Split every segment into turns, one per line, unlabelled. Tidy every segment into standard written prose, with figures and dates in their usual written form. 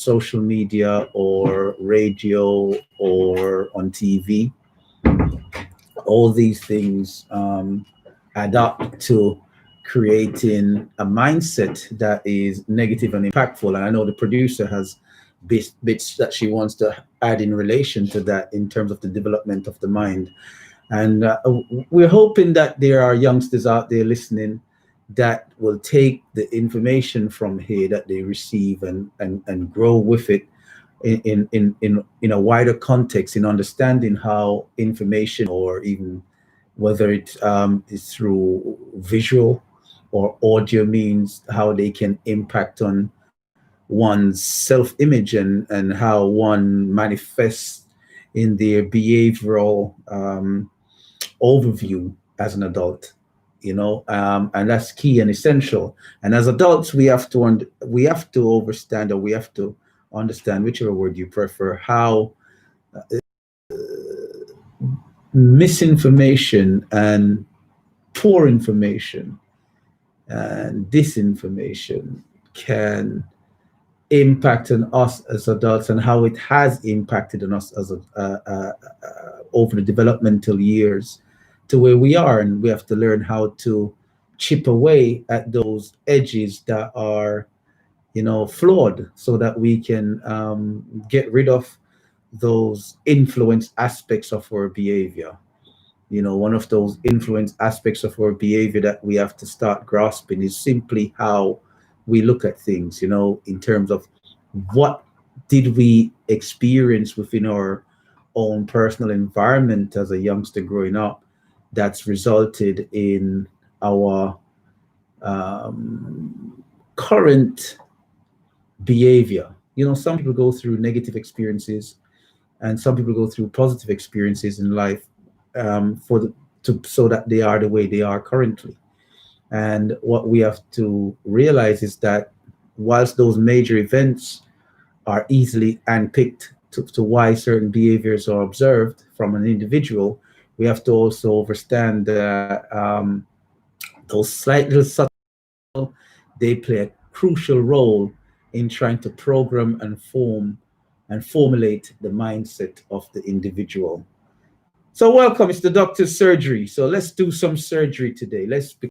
social media or radio or on TV. All these things add up to creating a mindset that is negative and impactful. And I know the producer has bits that she wants to add in relation to that in terms of the development of the mind. And we're hoping that there are youngsters out there listening that will take the information from here that they receive and grow with it in a wider context, in understanding how information, or even whether it is through visual or audio means, how they can impact on one's self-image and how one manifests in their behavioral overview as an adult, and that's key and essential. And as adults, we have to understand, or we have to understand, whichever word you prefer, how misinformation and poor information and disinformation can impact on us as adults, and how it has impacted on us as over the developmental years to where we are. And we have to learn how to chip away at those edges that are, flawed, so that we can get rid of those influence aspects of our behavior. One of those influence aspects of our behavior that we have to start grasping is simply how we look at things, in terms of what did we experience within our own personal environment as a youngster growing up that's resulted in our current behavior. Some people go through negative experiences, and some people go through positive experiences in life, so that they are the way they are currently. And what we have to realize is that whilst those major events are easily handpicked to why certain behaviors are observed from an individual, we have to also understand that those slight little subtle, they play a crucial role in trying to program and form and formulate the mindset of the individual. So welcome, it's the doctor's surgery. So let's do some surgery today. Let's begin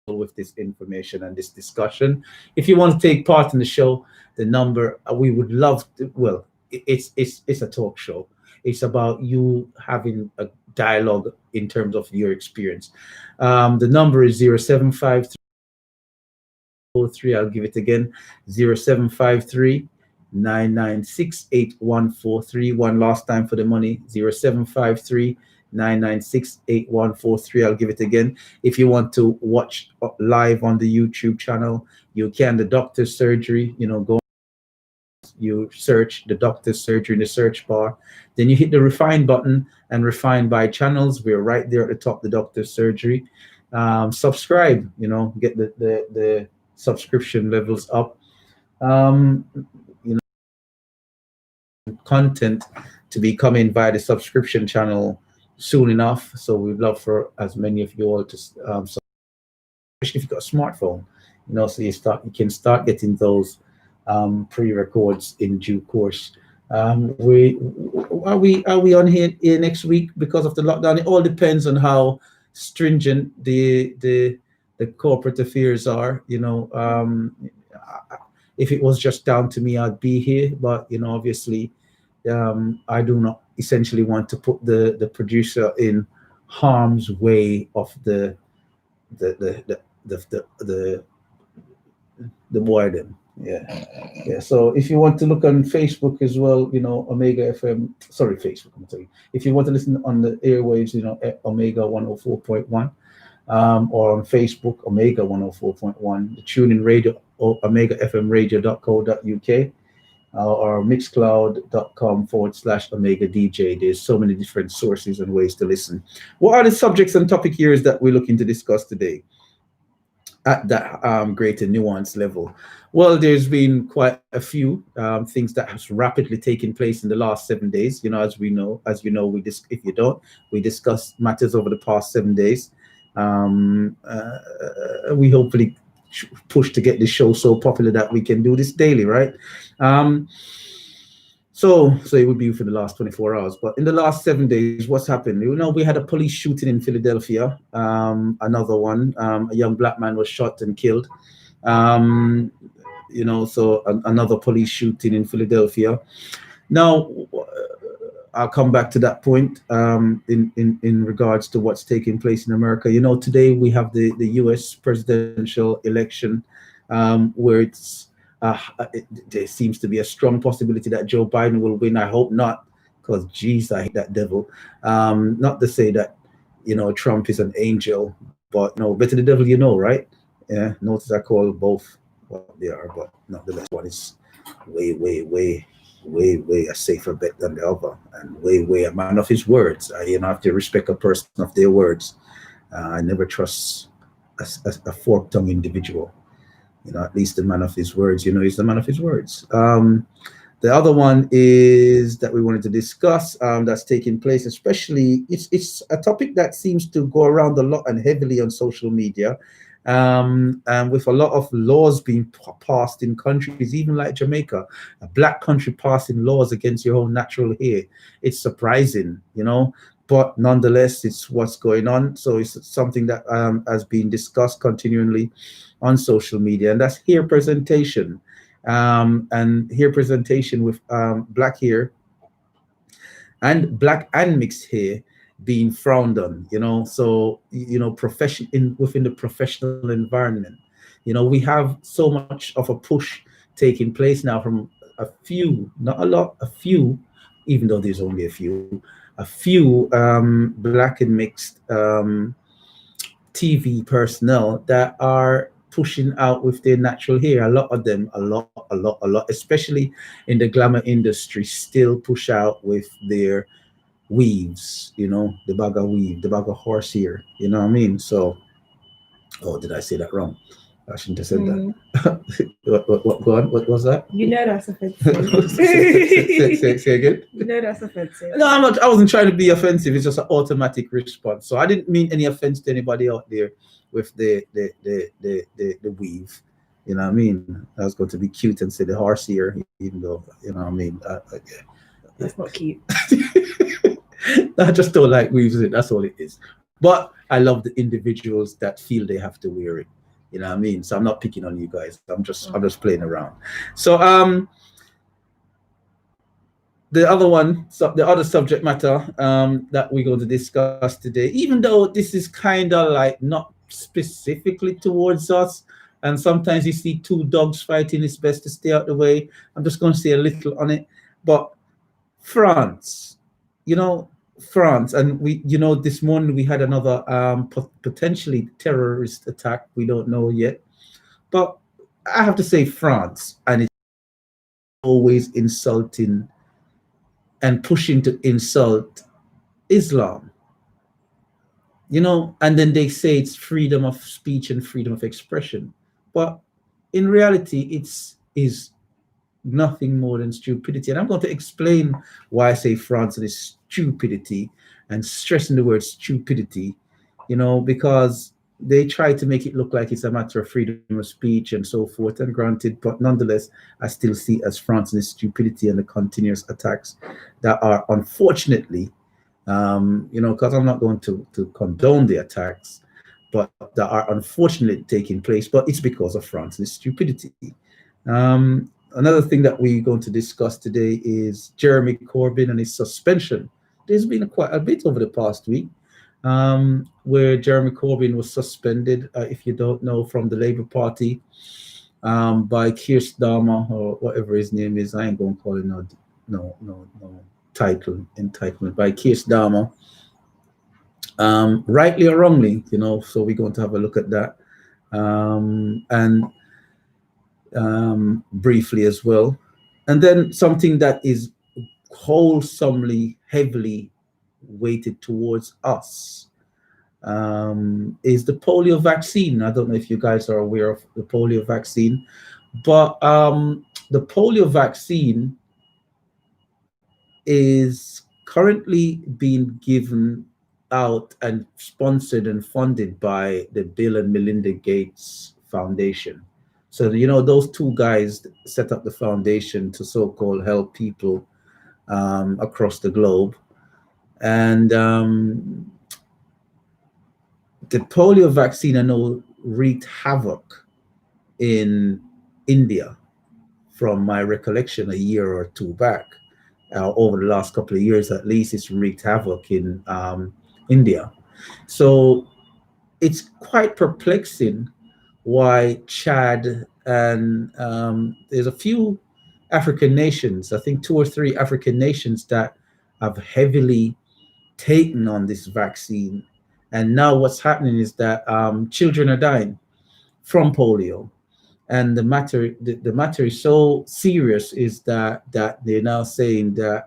with this information and this discussion. If you want to take part in the show, the number, we would love to, well, it's a talk show. It's about you having a dialogue in terms of your experience. The number is 0753. I'll give it again, 0753 9968143. One last time for the money, 0753 9968143. I'll give it again. If you want to watch live on the YouTube channel, you can. The doctor's surgery, go, you search the doctor's surgery in the search bar, then you hit the refine button and refine by channels. We're right there at the top, the doctor's surgery. Subscribe, get the subscription levels up. Content to be coming via the subscription channel soon enough. So we'd love for as many of you all to, especially if you've got a smartphone, so you can start getting those pre-records in due course. Are we on here next week because of the lockdown? It all depends on how stringent the corporate affairs are. If it was just down to me, I'd be here. But obviously, I do not essentially want to put the producer in harm's way of the boredom. Yeah. So if you want to look on Facebook as well, Omega FM. Sorry, Facebook. I'm telling you. If you want to listen on the airwaves, Omega 104.1. Or on Facebook, Omega 104.1, the TuneIn Radio, or OmegaFMRadio.co.uk, or Mixcloud.com/Omega DJ. There's so many different sources and ways to listen. What are the subjects and topic areas that we're looking to discuss today at that greater nuance level? Well, there's been quite a few things that has rapidly taken place in the last 7 days. As you know, if you don't, we discussed matters over the past 7 days. We hopefully push to get this show so popular that we can do this daily, right? Um, so it would be for the last 24 hours. But in the last 7 days, what's happened? We had a police shooting in Philadelphia. Another one, a young black man was shot and killed. Um, so another police shooting in Philadelphia. Now, I'll come back to that point in regards to what's taking place in America. Today we have the U.S. presidential election, where there seems to be a strong possibility that Joe Biden will win. I hope not, because geez, I hate that devil. Not to say that Trump is an angel, but better the devil right? Yeah. Notice I call both what they are, but nonetheless, one is way, way, way, way a safer bet than the other, and way a man of his words. I have to respect a person of their words. I never trust a fork-tongued individual. At least the man of his words. He's the man of his words. The other one is that we wanted to discuss, that's taking place, especially it's a topic that seems to go around a lot and heavily on social media. And with a lot of laws being passed in countries, even like Jamaica, a black country passing laws against your own natural hair. It's surprising, but nonetheless, it's what's going on. So it's something that has been discussed continually on social media, and that's hair presentation, and hair presentation with black hair and black and mixed hair being frowned on, so within the professional environment, we have so much of a push taking place now from a few, not a lot, a few, even though there's only a few black and mixed TV personnel that are pushing out with their natural hair. A lot of them, a lot, especially in the glamour industry, still push out with their weaves, the bag of weave, the bag of horsehair, you know what I mean? So, oh, did I say that wrong? I shouldn't have said that. What, go on, what was that?
That's offensive.
say again?
That's offensive.
No, I'm not. I wasn't trying to be offensive. It's just an automatic response. So I didn't mean any offense to anybody out there with the weave. You know what I mean? I was going to be cute and say the horsehair, even though, you know what I mean?
That's not cute.
I just don't like weaves. That's all it is. But I love the individuals that feel they have to wear it. You know what I mean? So I'm not picking on you guys. I'm just playing around. So the other subject matter that we're going to discuss today, even though this is kind of like not specifically towards us, and sometimes you see two dogs fighting, it's best to stay out the way. I'm just going to say a little on it. But France, France, and we, this morning we had another potentially terrorist attack. We don't know yet, but I have to say France, and it's always insulting and pushing to insult Islam, and then they say it's freedom of speech and freedom of expression, but in reality, is nothing more than stupidity. And I'm going to explain why I say France is stupidity, and stressing the word stupidity, because they try to make it look like it's a matter of freedom of speech and so forth. And granted, but nonetheless, I still see as France's stupidity and the continuous attacks that are unfortunately, because I'm not going to condone the attacks, but that are unfortunately taking place. But it's because of France's stupidity. Another thing that we're going to discuss today is Jeremy Corbyn and his suspension. There's been quite a bit over the past week where Jeremy Corbyn was suspended, if you don't know, from the Labour Party by Keir Starmer, or whatever his name is. I ain't going to call it no entitlement, by Keir Starmer. Rightly or wrongly, so we're going to have a look at that. And briefly as well. And then something that is wholesomely, heavily weighted towards us is the polio vaccine. I don't know if you guys are aware of the polio vaccine, but the polio vaccine is currently being given out and sponsored and funded by the Bill and Melinda Gates Foundation. So, you know, those two guys set up the foundation to so-called help people across the globe. And the polio vaccine, I know, wreaked havoc in India from my recollection a year or two back. Over the last couple of years, at least, it's wreaked havoc in India. So it's quite perplexing why Chad and there's a few African nations, I think 2 or 3 African nations that have heavily taken on this vaccine. And now what's happening is that children are dying from polio. And the matter is so serious is that they're now saying that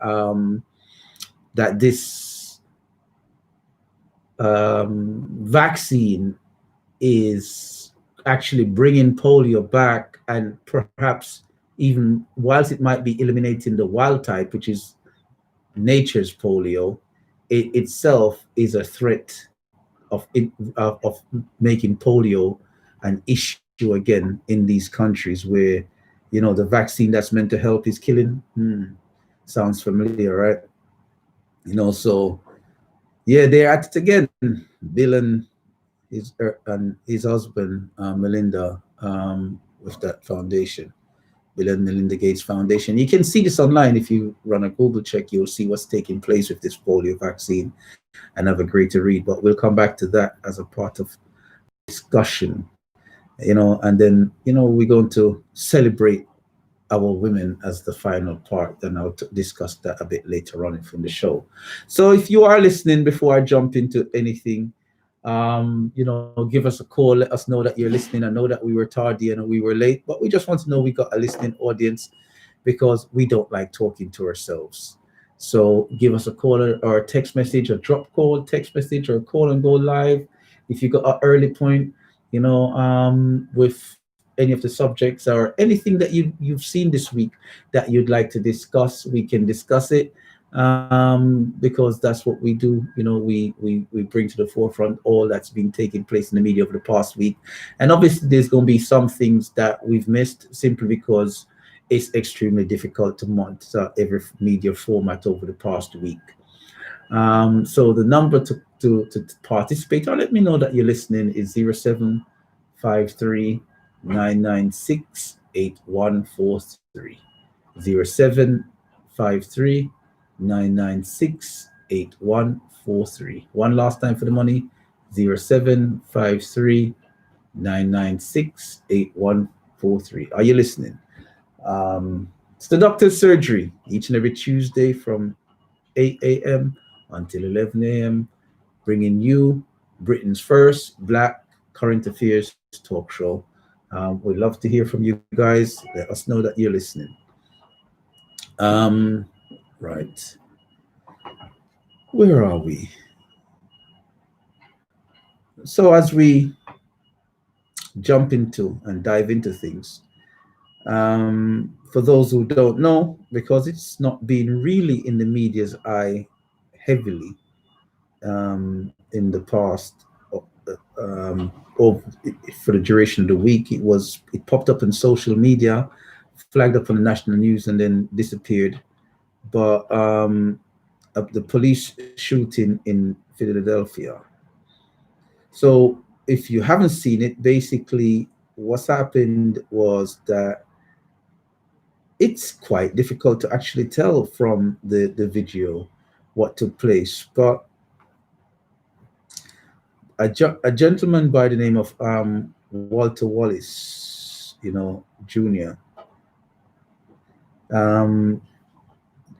that this vaccine is actually bringing polio back, and perhaps even whilst it might be eliminating the wild type, which is nature's polio, it itself is a threat of making polio an issue again in these countries where, you know, the vaccine that's meant to help is killing. Sounds familiar, right? You know, so yeah, they're at it again. Bill and his husband Melinda, with that foundation, Bill and Melinda Gates Foundation. You can see this online. If you run a Google check, you'll see what's taking place with this polio vaccine and have a greater read. But we'll come back to that as a part of discussion, you know, and then, you know, we're going to celebrate our women as the final part, and I'll discuss that a bit later on from the show. So if you are listening, before I jump into anything, you know, give us a call, let us know that you're listening. I know that we were tardy and we were late, but we just want to know we got a listening audience, because we don't like talking to ourselves. So give us a call or a text message, or drop call, text message, or call and go live. If you got an early point, you know, with any of the subjects or anything that you've seen this week that you'd like to discuss, we can discuss it, because that's what we do. You know, we bring to the forefront all that's been taking place in the media over the past week. And obviously there's going to be some things that we've missed, simply because it's extremely difficult to monitor every media format over the past week. So the number to participate, or let me know that you're listening, is 0753 996 8143. 0753 996 8143. One last time for the money, 0753 996 8143. Are you listening? It's the doctor's surgery each and every Tuesday from 8 a.m. until 11 a.m., bringing you Britain's first Black current affairs talk show. We'd love to hear from you guys. Let us know that you're listening. Right. Where are we? So as we jump into and dive into things, for those who don't know, because it's not been really in the media's eye heavily in the past, for the duration of the week, it popped up in social media, flagged up on the national news, and then disappeared. But the police shooting in Philadelphia. So if you haven't seen it, basically what's happened was that it's quite difficult to actually tell from the video what took place. But a gentleman by the name of Walter Wallace, you know, Jr.,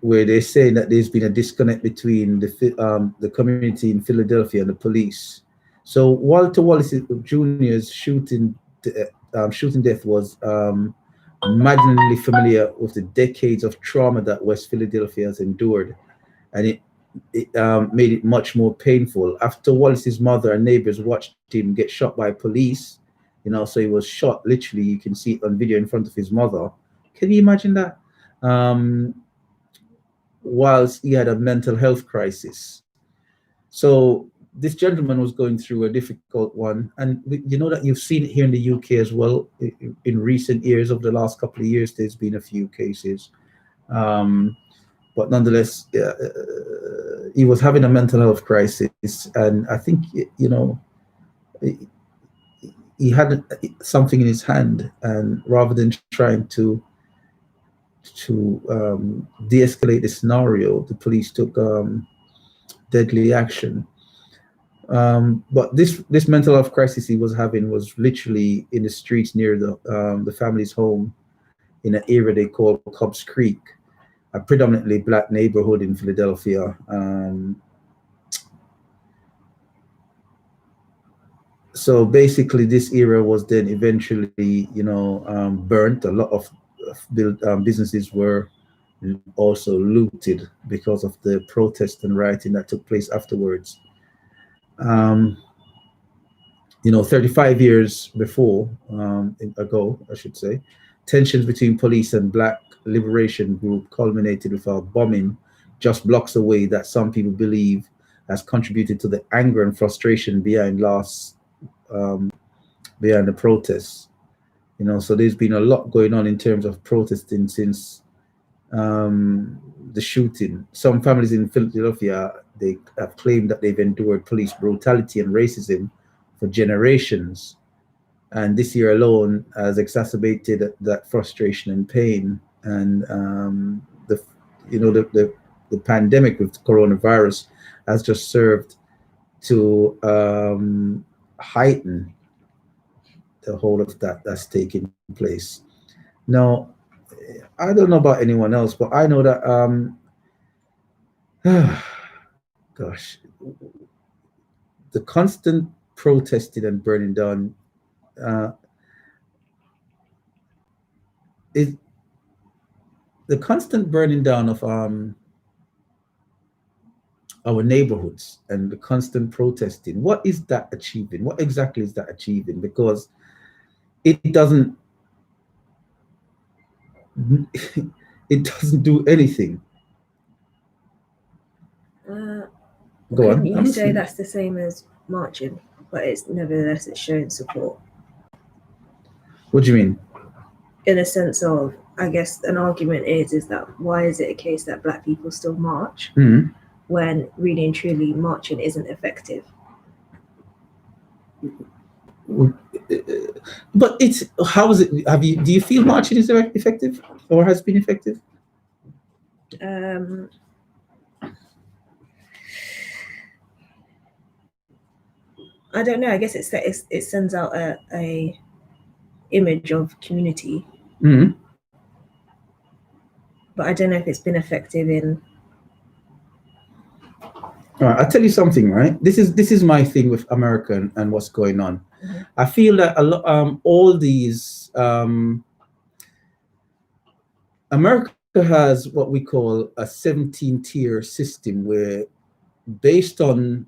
where they say that there's been a disconnect between the community in Philadelphia and the police. So Walter Wallace Jr.'s shooting death was maddeningly familiar with the decades of trauma that West Philadelphia has endured, and it made it much more painful. After Wallace's mother and neighbors watched him get shot by police, you know, so he was shot literally, you can see it on video, in front of his mother. Can you imagine that? Whilst he had a mental health crisis. So this gentleman was going through a difficult one, and you know that you've seen it here in the UK as well. In recent years, over the last couple of years, there's been a few cases, but nonetheless, he was having a mental health crisis, and I think he had something in his hand, and rather than trying to de-escalate the scenario, the police took deadly action. But this mental health crisis he was having was literally in the streets near the family's home in an area they call Cobbs Creek, a predominantly black neighborhood in Philadelphia. So basically, this area was then eventually, burnt. A lot of businesses were also looted because of the protest and rioting that took place afterwards. 35 years ago, I should say, tensions between police and Black Liberation Group culminated with a bombing just blocks away that some people believe has contributed to the anger and frustration behind the protests. So there's been a lot going on in terms of protesting since the shooting. Some families in Philadelphia, they have claimed that they've endured police brutality and racism for generations, and this year alone has exacerbated that frustration and pain. And the pandemic with coronavirus has just served to heighten the whole of that's taking place. Now, I don't know about anyone else, but I know that gosh, the constant protesting and burning down is the constant burning down of our neighborhoods and the constant protesting. What is that achieving? What exactly is that achieving? Because it doesn't do anything. Go on.
You say that's the same as marching, but it's nevertheless it's showing support.
What do you mean?
In a sense of, I guess an argument is that why is it a case that Black people still march when really and truly marching isn't effective?
But how is it? Do you feel marching is effective or has been effective?
I don't know. I guess it sends out a image of community, but I don't know if it's been effective in.
All right, I'll tell you something, right? This is my thing with America and what's going on. I feel that all these America has what we call a 17-tier system where, based on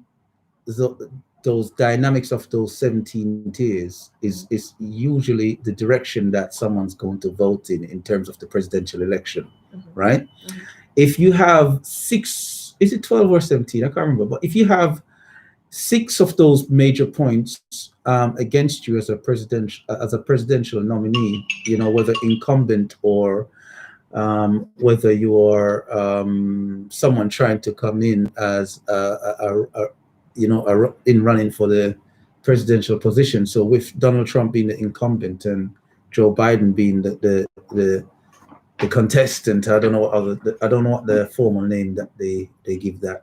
those dynamics of those 17 tiers, is usually the direction that someone's going to vote in terms of the presidential election, right? If you have 6. Is it 12 or 17? I can't remember. But if you have 6 of those major points against you as a presidential nominee, whether incumbent or whether you are someone trying to come in as in running for the presidential position. So with Donald Trump being the incumbent and Joe Biden being the contestant, I don't know what the formal name that they give that.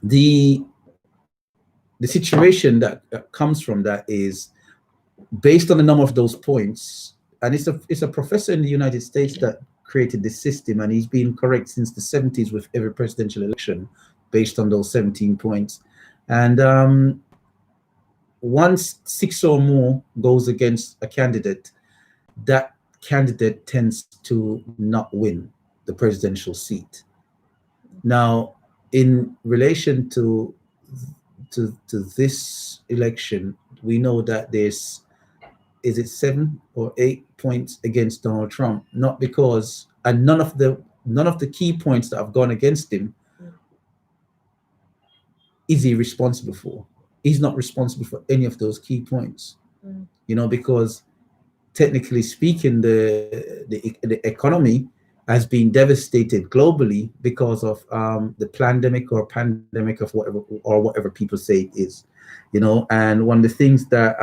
The situation that comes from that is based on the number of those points, and it's a professor in the United States that created this system, and he's been correct since the 70s with every presidential election based on those 17 points. And once 6 or more goes against a candidate, that candidate tends to not win the presidential seat. Now, in relation to this election, we know that there's 7 or 8 points against Donald Trump, not because, and none of the key points that have gone against him is he responsible for? He's not responsible for any of those key points, because technically speaking, the economy has been devastated globally because of the pandemic of whatever people say it is, and one of the things that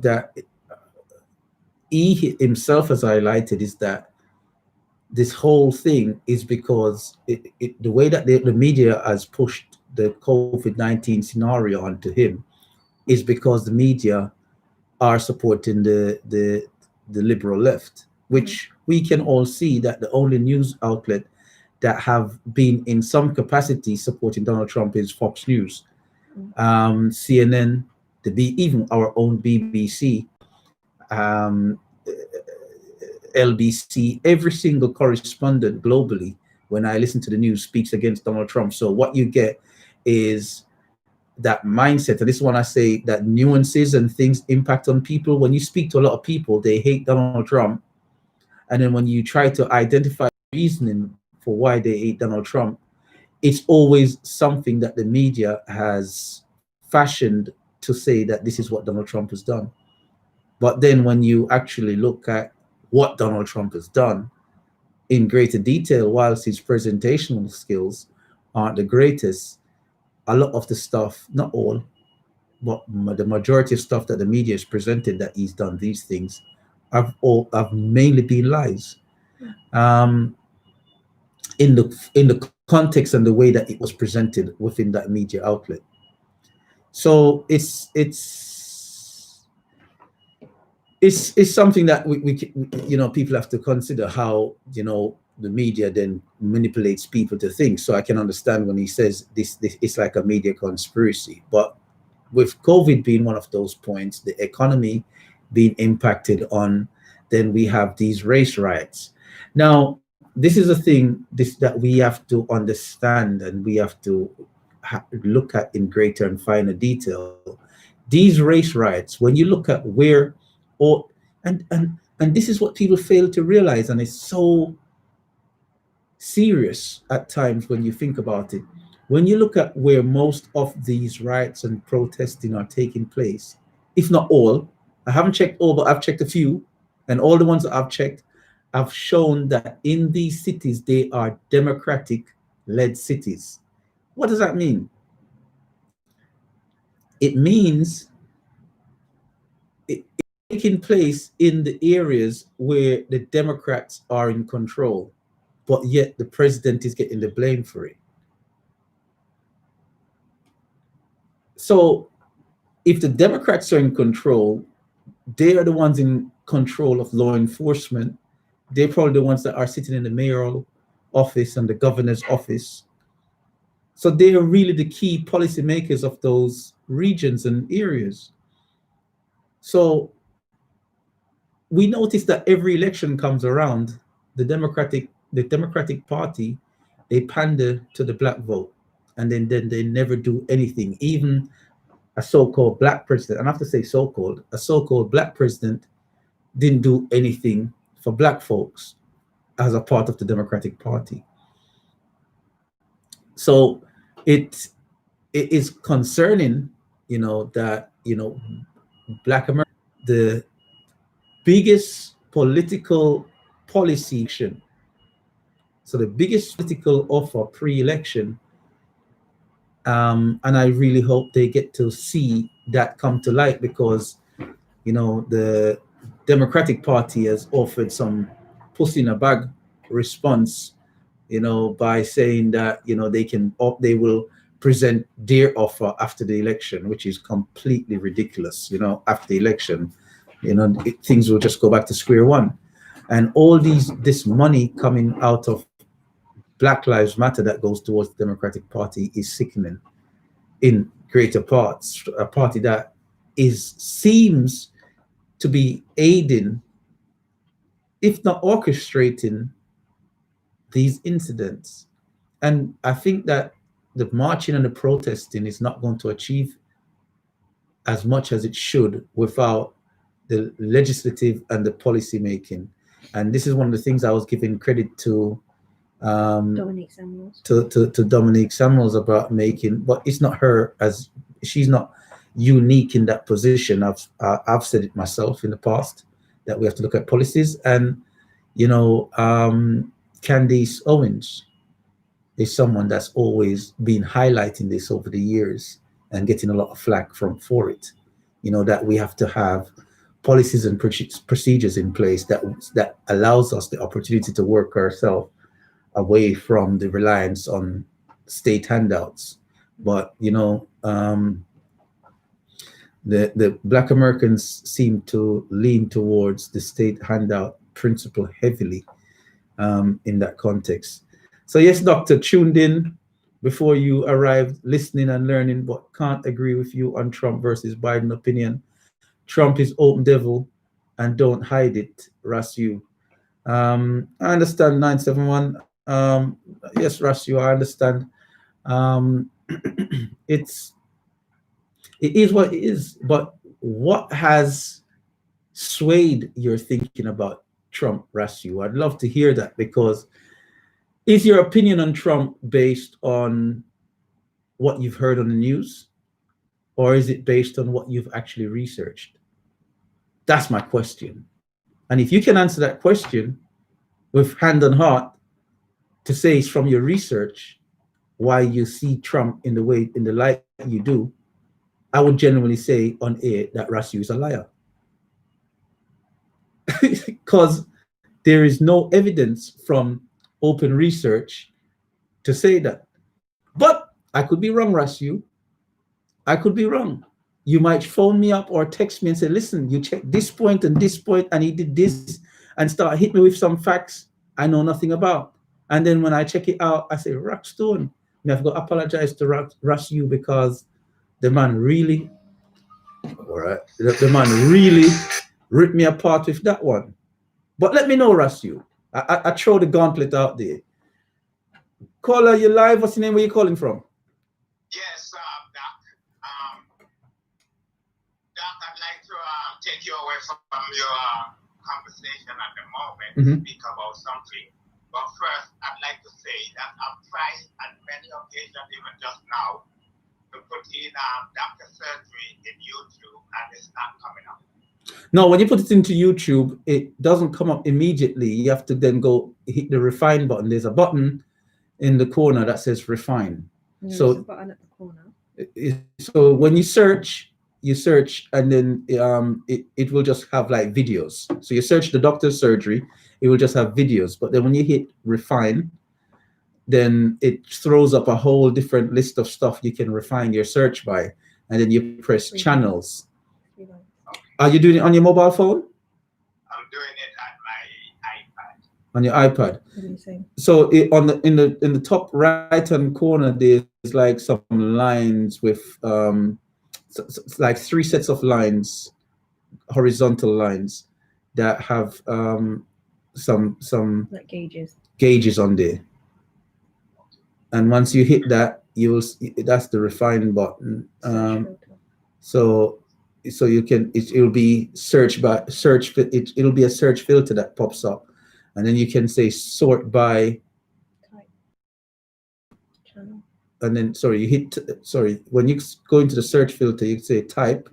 that he himself has highlighted is that this whole thing is because the way that the media has pushed the COVID-19 scenario onto him is because the media are supporting the liberal left, which we can all see that the only news outlet that have been in some capacity supporting Donald Trump is Fox News, CNN, even our own BBC, LBC, every single correspondent globally, when I listen to the news, speaks against Donald Trump. So what you get is that mindset, and this is when I say that nuances and things impact on people. When you speak to a lot of people, they hate Donald Trump, and then when you try to identify reasoning for why they hate Donald Trump, it's always something that the media has fashioned to say that this is what Donald Trump has done. But then when you actually look at what Donald Trump has done in greater detail, whilst his presentational skills aren't the greatest, a lot of the stuff, not all, but the majority of stuff that the media has presented that he's done these things have mainly been lies. In the context and the way that it was presented within that media outlet. So it's something that we people have to consider how the media then manipulates people to think. So I can understand when he says this it's like a media conspiracy. But with COVID being one of those points, the economy being impacted on, then we have these race riots. Now, this is a thing that we have to understand and we have to look at in greater and finer detail. These race riots, when you look at where, and this is what people fail to realize, and it's so serious at times when you think about it. When you look at where most of these riots and protesting are taking place, if not all, I haven't checked all, but I've checked a few, and all the ones that I've checked have shown that in these cities, they are Democratic-led cities. What does that mean? It means it's taking place in the areas where the Democrats are in control, but yet the president is getting the blame for it. So if the Democrats are in control, they are the ones in control of law enforcement. They're probably the ones that are sitting in the mayoral office and the governor's office. So they are really the key policymakers of those regions and areas. So we notice that every election comes around, the Democratic Party, they pander to the black vote, and then they never do anything. Even a so-called black president, and I have to say so-called, a so-called black president didn't do anything for black folks as a part of the Democratic Party. So it is concerning, that, Black America, the biggest political policy action, so the biggest political offer pre-election, and I really hope they get to see that come to light, because, the Democratic Party has offered some pussy in a bag response, by saying that, they will present their offer after the election, which is completely ridiculous. After the election, things will just go back to square one. And all this money coming out of Black Lives Matter that goes towards the Democratic Party is sickening in greater parts. A party that seems to be aiding, if not orchestrating, these incidents. And I think that the marching and the protesting is not going to achieve as much as it should without the legislative and the policy making. And this is one of the things I was giving credit to
Dominique Samuels.
to Dominique Samuels about making, but it's not her, as she's not unique in that position. I've said it myself in the past that we have to look at policies, and Candace Owens is someone that's always been highlighting this over the years and getting a lot of flack for it. That we have to have policies and procedures in place that allows us the opportunity to work ourselves away from the reliance on state handouts. But the Black Americans seem to lean towards the state handout principle heavily in that context. So yes, Doctor, tuned in before you arrived, listening and learning, but can't agree with you on Trump versus Biden opinion. Trump is open devil and don't hide it, Rasu. I understand 971. Yes, Rasu, I understand. It is what it is, but what has swayed your thinking about Trump, Rasu? I'd love to hear that, because is your opinion on Trump based on what you've heard on the news, or is it based on what you've actually researched? That's my question. And if you can answer that question with hand on heart to say it's from your research why you see Trump in the light you do, I would genuinely say on air that Rasu is a liar. Because there is no evidence from open research to say that. But I could be wrong, Rasu. I could be wrong. You might phone me up or text me and say, listen, you check this point, and he did this, and start hit me with some facts I know nothing about. And then when I check it out, I say, Rockstone, I have got to apologize to Rasu, because the man really, all right, the man really ripped me apart with that one. But let me know, Rasu. I throw the gauntlet out there. Caller, you live? What's your name? Where you calling from?
Yes, Doc, I'd like to take you away from your conversation at the moment to speak about something. But first, I'd like to say that I've tried on many occasions, even just now, to put in doctor surgery in YouTube, and it's not coming up.
No, when you put it into YouTube, it doesn't come up immediately. You have to then go hit the refine button. There's a button in the corner that says refine.
There's
so
a button at the corner.
So when you search, and then it will just have like videos. So you search the doctor's surgery, it will just have videos. But then when you hit refine, then it throws up a whole different list of stuff you can refine your search by. And then you press channels. Are you doing it on your mobile phone?
I'm doing it on my iPad.
On your iPad.
What are you saying?
So in the top right hand corner, there's like some lines with like 3 sets of lines, horizontal lines that have some
like gauges
on there. And once you hit that, that's the refine button. So you can it'll be it'll be a search filter that pops up, and then you can say sort by
type channel.
And then when you go into the search filter, you say type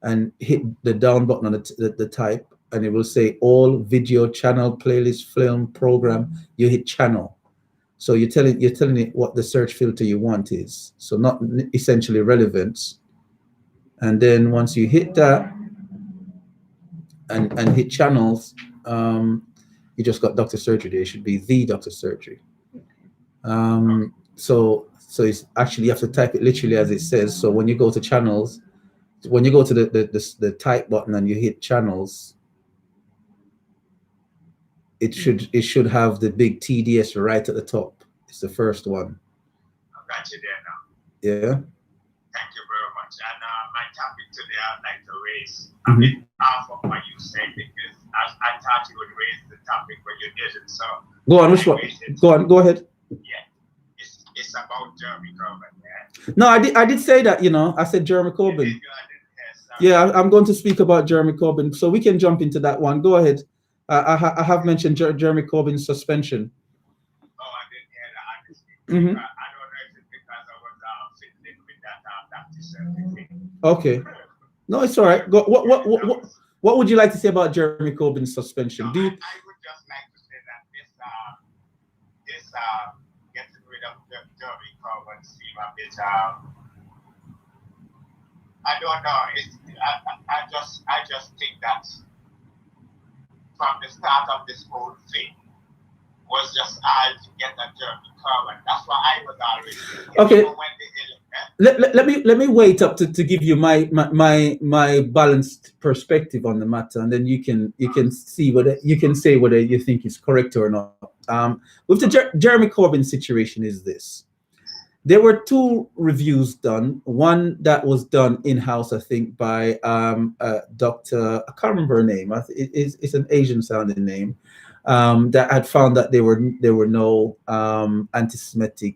and hit the down button on the type, and it will say all video channel playlist film program. You hit channel. So you're telling it what the search filter you want is. So not essentially relevance. And then once you hit that and hit channels, you just got doctor surgery there. It should be the doctor surgery. So it's actually, you have to type it literally as it says. So when you go to channels, when you go to the type button and you hit channels, it should have the big TDS right at the top. It's the first one.
I've got you there now.
Yeah.
Thank you very much. And my topic today, I'd like to raise a bit off of what you said, because I thought you would raise the topic, but you didn't. So
go on. Which one? Go ahead.
Yeah, it's about Jeremy Corbyn. Yeah.
No, I did say that. I said Jeremy Corbyn. Yeah, I'm going to speak about Jeremy Corbyn, so we can jump into that one. Go ahead. I have mentioned Jeremy Corbyn's suspension.
Oh,
Mm-hmm.
I don't know if it's because I was fiddling with that T-shirt thing.
Okay. No, it's all right. What would you like to say about Jeremy Corbyn's suspension?
No, I would just like to say that this getting rid of Jeremy Corbyn seem a bit I don't know. I just think that from the start of this whole thing was just all to get a Jeremy Corbyn. That's why I was always
okay.
When
Let me wait up to give you my balanced perspective on the matter, and then you can see whether you can say whether you think it's correct or not. With the Jeremy Corbyn situation is this. There were two reviews done. One that was done in-house, I think, by Dr. I can't remember her name. It's an Asian-sounding name. That had found that there were no anti-Semitic.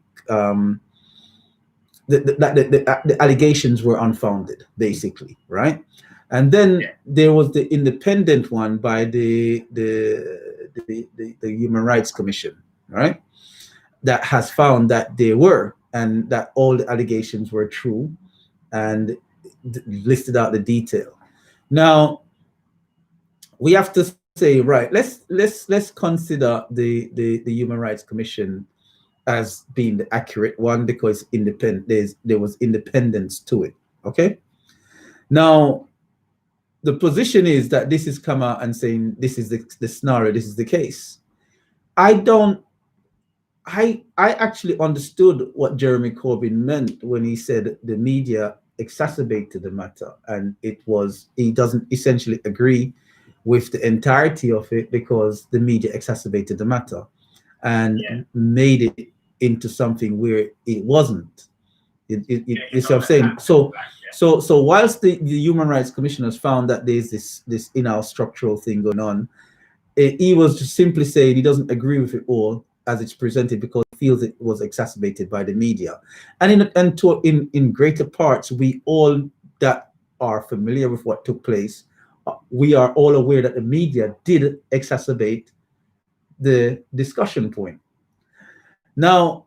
The allegations were unfounded, basically, right? And then there was the independent one by the Human Rights Commission, right? That has found that they were, and that all the allegations were true, and listed out the detail. Now we have to say, right, let's consider the Human Rights Commission as being the accurate one, because independent, there was independence to it. Okay. Now the position is that this is come out and saying this is the scenario, this is the case. I actually understood what Jeremy Corbyn meant when he said the media exacerbated the matter, and he doesn't essentially agree with the entirety of it, because the media exacerbated the matter and made it into something where it wasn't. You see what I'm saying? So whilst the Human Rights Commission has found that there's this in-house structural thing going on, he was just simply saying he doesn't agree with it all as it's presented, because he feels it was exacerbated by the media. And in greater parts, we all that are familiar with what took place, we are all aware that the media did exacerbate the discussion point. Now,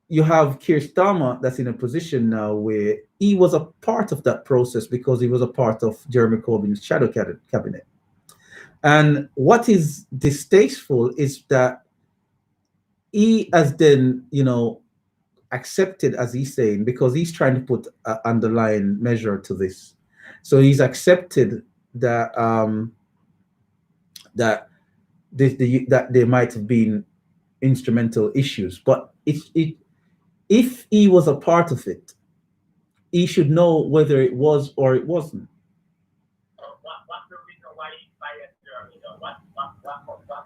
you have Keir Starmer that's in a position now where he was a part of that process, because he was a part of Jeremy Corbyn's shadow cabinet. And what is distasteful is that he has then, accepted, as he's saying, because he's trying to put an underlying measure to this. So he's accepted that that there might have been instrumental issues, but if he was a part of it, he should know whether it was or it wasn't.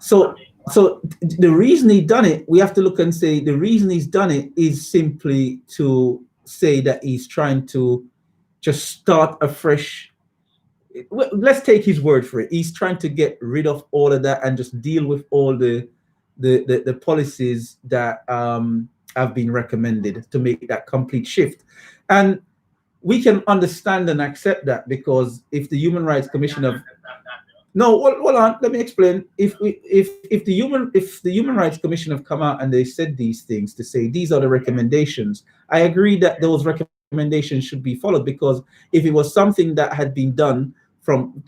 So the reason he done it, we have to look and say the reason he's done it is simply to say that he's trying to just start afresh. Let's take his word for it. He's trying to get rid of all of that and just deal with all the policies that have been recommended to make that complete shift. And we can understand and accept that, because if the Human Rights Commission of hold on, let me explain. If the Human Rights Commission have come out and they said these things to say these are the recommendations, I agree that those recommendations should be followed, because if it was something that had been done from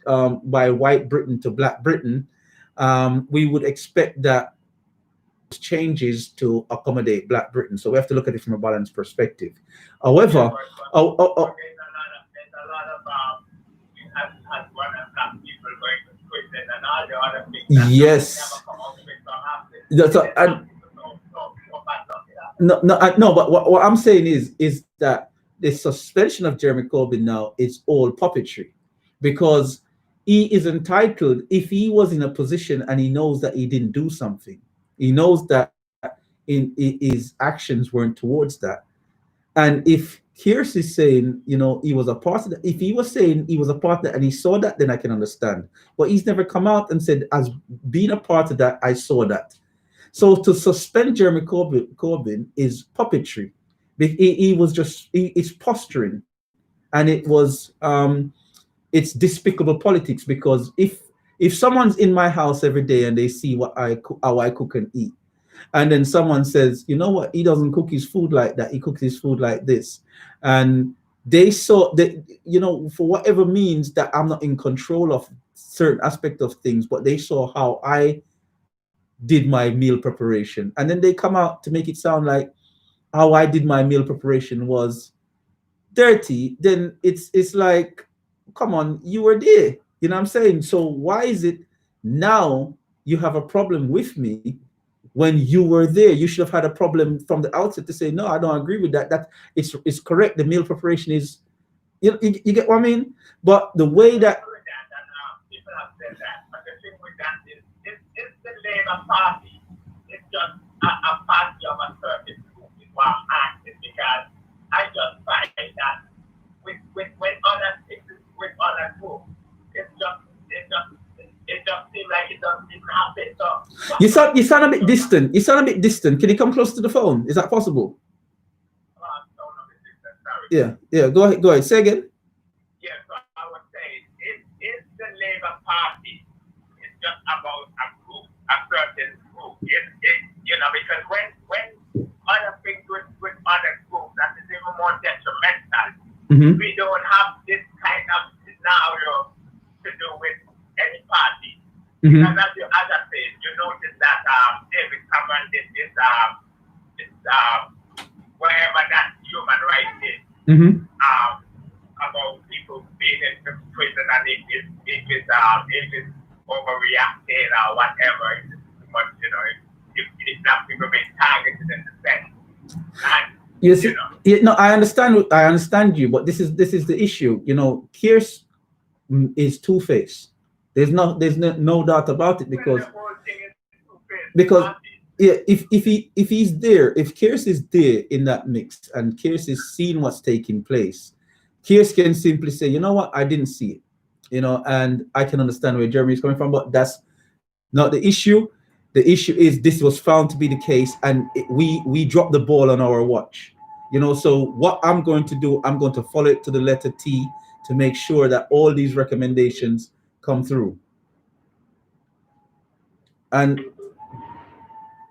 by white Britain to black Britain, we would expect that changes to accommodate black Britain. So we have to look at it from a balanced perspective. However, yes. No, but what I'm saying is that the suspension of Jeremy Corbyn now is all puppetry, because he is entitled, if he was in a position and he knows that he didn't do something, he knows that his actions weren't towards that. And if Kearse is saying, he was a part of that, if he was saying he was a part of that and he saw that, then I can understand. But he's never come out and said, as being a part of that, I saw that. So to suspend Jeremy Corbyn is puppetry. It's posturing. And it's despicable politics, because if someone's in my house every day and they see how I cook and eat, And then someone says, you know what, he doesn't cook his food like that, he cooks his food like this. And they saw that, you know, for whatever means that I'm not in control of certain aspect of things, but they saw how I did my meal preparation. And then they come out to make it sound like how I did my meal preparation was dirty. Then it's like, come on, you were there. You know what I'm saying? So why is it now you have a problem with me when you were there? You should have had a problem from the outset to say, no, I don't agree with that. That it's correct. The meal preparation is, you get what I mean? But the way that
people have said that, but the thing with that is, it's the Labour Party. It's just a party of a certain group is what I'm asking, because I just find that with other things, with other groups, it just seems like it doesn't even happen. So
you sound a bit distant. You sound a bit distant. Can you come close to the phone? Is that possible? Yeah. Go ahead. Say again.
Yes, so I was saying, it's the Labour Party. It's just about a group, a certain group. You know, because when other things with other groups, that is even more detrimental.
Mm-hmm.
We don't have this kind of scenario to do with any party.
Mm-hmm.
Because as I said, you notice that David Cameron did this wherever that human rights is,
Mm-hmm.
about people being in prison, and if it's overreacted or whatever, it's too much, you know, if that people being targeted in the sense. And
Yes,
you know.
yeah, no, I understand you, but this is the issue. You know, Keir is two-faced. There's no doubt about it, because yeah, if he's there, if Keir is there in that mix and Keir is seeing what's taking place, Keir can simply say, you know what, I didn't see it, you know, and I can understand where Jeremy is coming from, but that's not the issue. The issue is this was found to be the case, and we dropped the ball on our watch, you know. So what I'm going to do, I'm going to follow it to the letter T to make sure that all these recommendations come through. And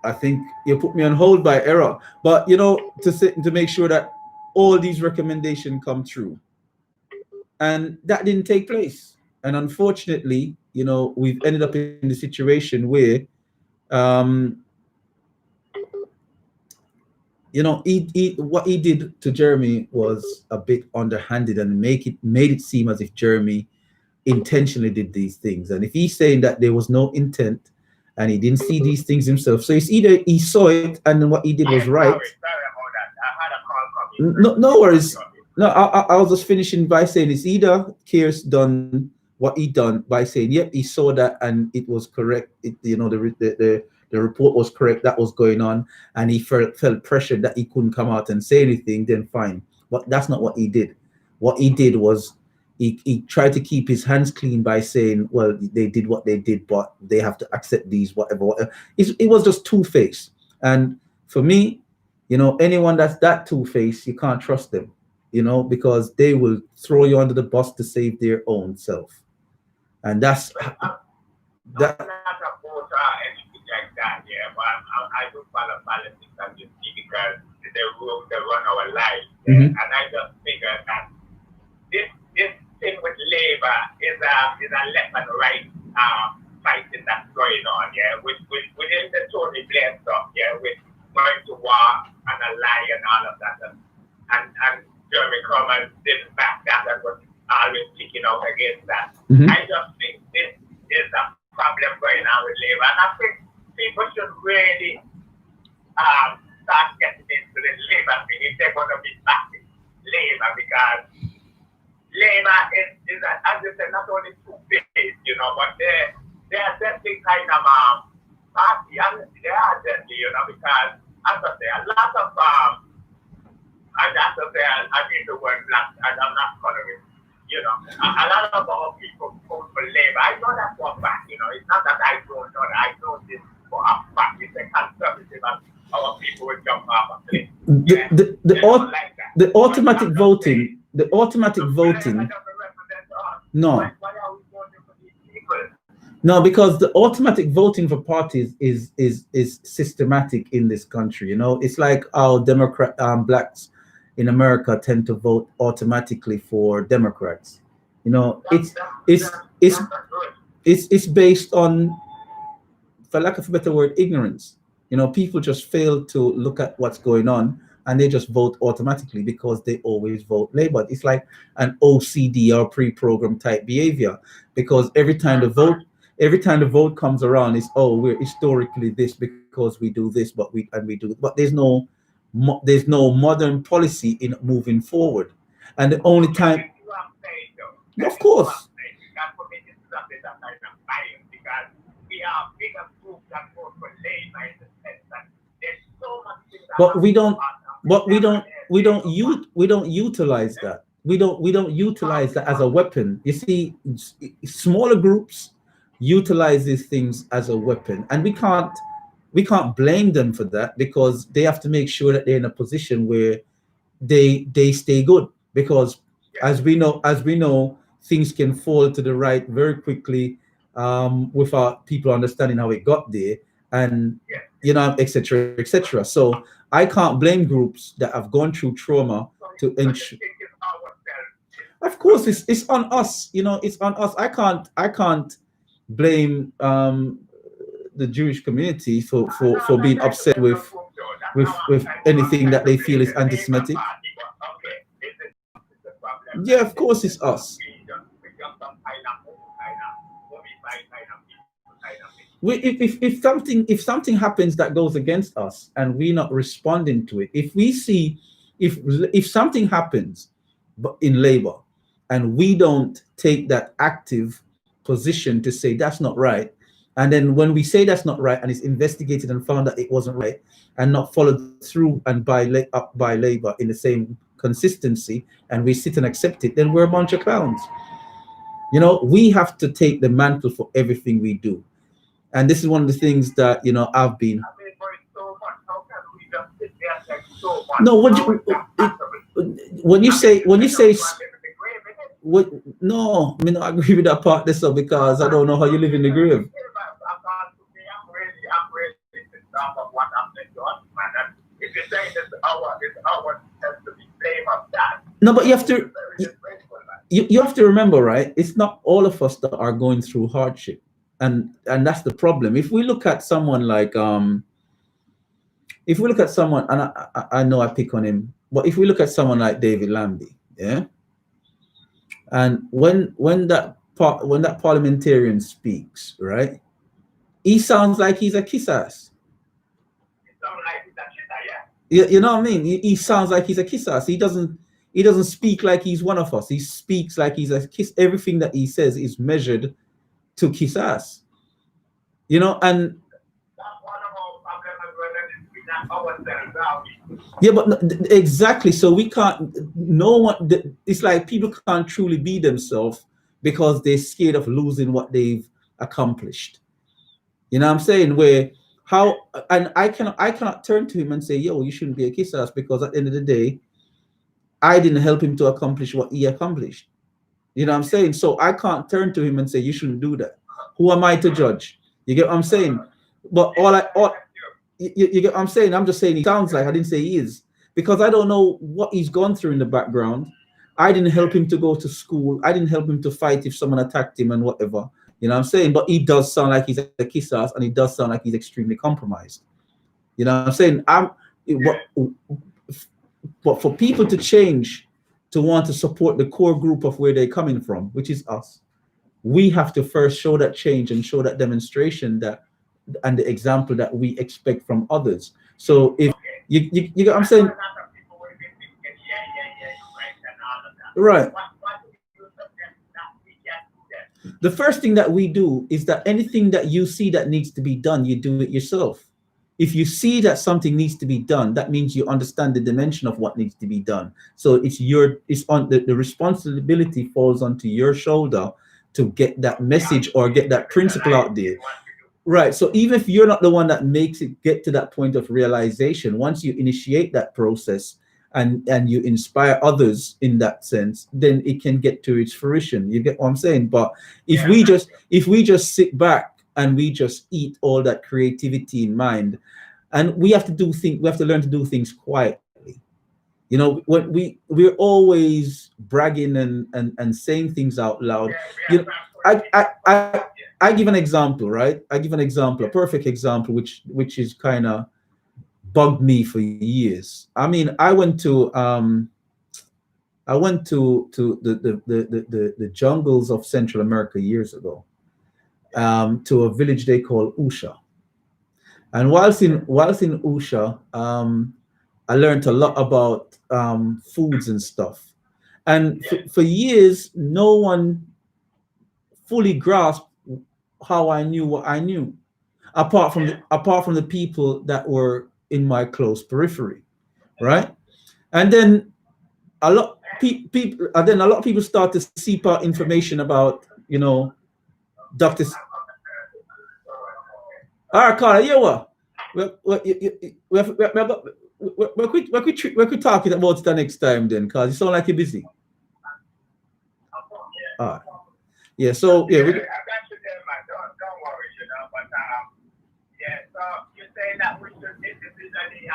I think you put me on hold by error, but you know, to make sure that all these recommendations come through, and that didn't take place. And unfortunately, you know, we've ended up in the situation where, you know, what he did to Jeremy was a bit underhanded, and made it seem as if Jeremy intentionally did these things. And if he's saying that there was no intent and he didn't see these things himself, so it's either he saw it and then what he did was right.
Sorry about that. I had a call coming.
No worries. No, I was just finishing by saying it's either Keir's done what he done by saying, yep, he saw that and it was correct. You know, the report was correct, that was going on, and he felt pressured that he couldn't come out and say anything, then fine. But that's not what he did. What he did was he tried to keep his hands clean by saying, well, they did what they did, but they have to accept these, whatever. It was just two-faced. And for me, you know, anyone that's that two-faced, you can't trust them, you know, because they will throw you under the bus to save their own self. And that's
that. I'm not opposed to anything like that, yeah, but I do follow politics and just because they run our lives.
Mm-hmm.
And I just figure that this thing with Labour is a left and right fighting that's going on, yeah, within the Tony Blair stuff, yeah, with going to war and a lie and all of that, and Jeremy Corbyn didn't back that and was always kicking out against that.
Mm-hmm.
I just think this is a problem going on with Labour, and I think people should really start getting into the Labour thing if they're going to be backing Labour, because Labour is as you said, not only two-faced, you know, but they're definitely kind of party, and they are definitely, you know, because as I say, a lot of and as I say, I mean the word black, and I'm not coloring, you know, a lot of our people vote for Labour. I know that for a fact, you know, it's not that I don't know that, I know this for a fact. It's a conservative, and our people will jump off a cliff.
The automatic voting. The automatic voting. No. No, because the automatic voting for parties is systematic in this country. You know, it's like how blacks in America tend to vote automatically for Democrats. You know, it's based on, for lack of a better word, ignorance. You know, people just fail to look at what's going on and they just vote automatically because they always vote Labour. It's like an OCD or pre-programmed type behavior, because every time the vote comes around, it's, oh, we're historically this because we do this, but there's no modern policy in moving forward. And the only time, of course. But we don't utilize that. We don't utilize that as a weapon. You see, smaller groups utilize these things as a weapon, and we can't blame them for that, because they have to make sure that they're in a position where they stay good, because as we know, things can fall to the right very quickly without people understanding how it got there, and you know, etc. So I can't blame groups that have gone through trauma to ensure. Of course, it's on us. You know, it's on us. I can't blame the Jewish community for being upset with anything that they feel is anti-Semitic. Yeah, of course, it's us. If something happens that goes against us and we're not responding to it, if something happens in Labour and we don't take that active position to say that's not right, and then when we say that's not right and it's investigated and found that it wasn't right and not followed through and by Labour in the same consistency, and we sit and accept it, then we're a bunch of clowns. You know, we have to take the mantle for everything we do. And this is one of the things that, you know, I've been. No, when you say, what? No, I mean, I agree with that part. This because I don't know how you live in the grave. No, but you have to. You have to remember, right? It's not all of us that are going through hardship. And that's the problem. If we look at someone like and I know I pick on him, but if we look at someone like David Lambie, yeah, and when that parliamentarian speaks, right, he sounds like he's a kiss ass. You know what I mean? He sounds like he's a kiss ass. He doesn't speak like he's one of us. He speaks like he's a kiss. Everything that he says is measured to kiss ass, you know, and yeah, but exactly. So we can't. No one. It's like people can't truly be themselves because they're scared of losing what they've accomplished. You know what I'm saying? And I cannot turn to him and say, "Yo, you shouldn't be a kiss ass," because at the end of the day, I didn't help him to accomplish what he accomplished. You know what I'm saying? So I can't turn to him and say, you shouldn't do that. Who am I to judge? You get what I'm saying? But you get what I'm saying? I'm just saying he sounds like, I didn't say he is, because I don't know what he's gone through in the background. I didn't help him to go to school. I didn't help him to fight if someone attacked him and whatever. You know what I'm saying? But he does sound like he's a kiss ass, and he does sound like he's extremely compromised. You know what I'm saying? But for people to change, to want to support the core group of where they're coming from, which is us, we have to first show that change and show that demonstration and the example that we expect from others. So if you get what I'm saying? Right. The first thing that we do is that anything that you see that needs to be done, you do it yourself. If you see that something needs to be done, that means you understand the dimension of what needs to be done. So it's on the responsibility falls onto your shoulder to get that message or get that principle out there. Right. So even if you're not the one that makes it get to that point of realization, once you initiate that process and you inspire others in that sense, then it can get to its fruition. You get what I'm saying? But if we just sit back and we just eat all that creativity in mind, and we have to learn to do things quietly. You know, when we're always bragging and saying things out loud. You know, I give an example, right? I give an example, a perfect example, which is kind of bugged me for years. I mean, I went to the jungles of Central America years ago, to a village they call Usha. And whilst in Usha, I learned a lot about foods and stuff. And for years, no one fully grasped how I knew what I knew, apart from the people that were in my close periphery, right? And then a lot of people start to seep out information about, you know, doctors. All right, Carla, you what? We could talk about it the next time then, cause you sound like you're busy. All right. Yeah. So yeah.
I got you there, man. Don't worry, you know. But yeah. So you're saying that we should individually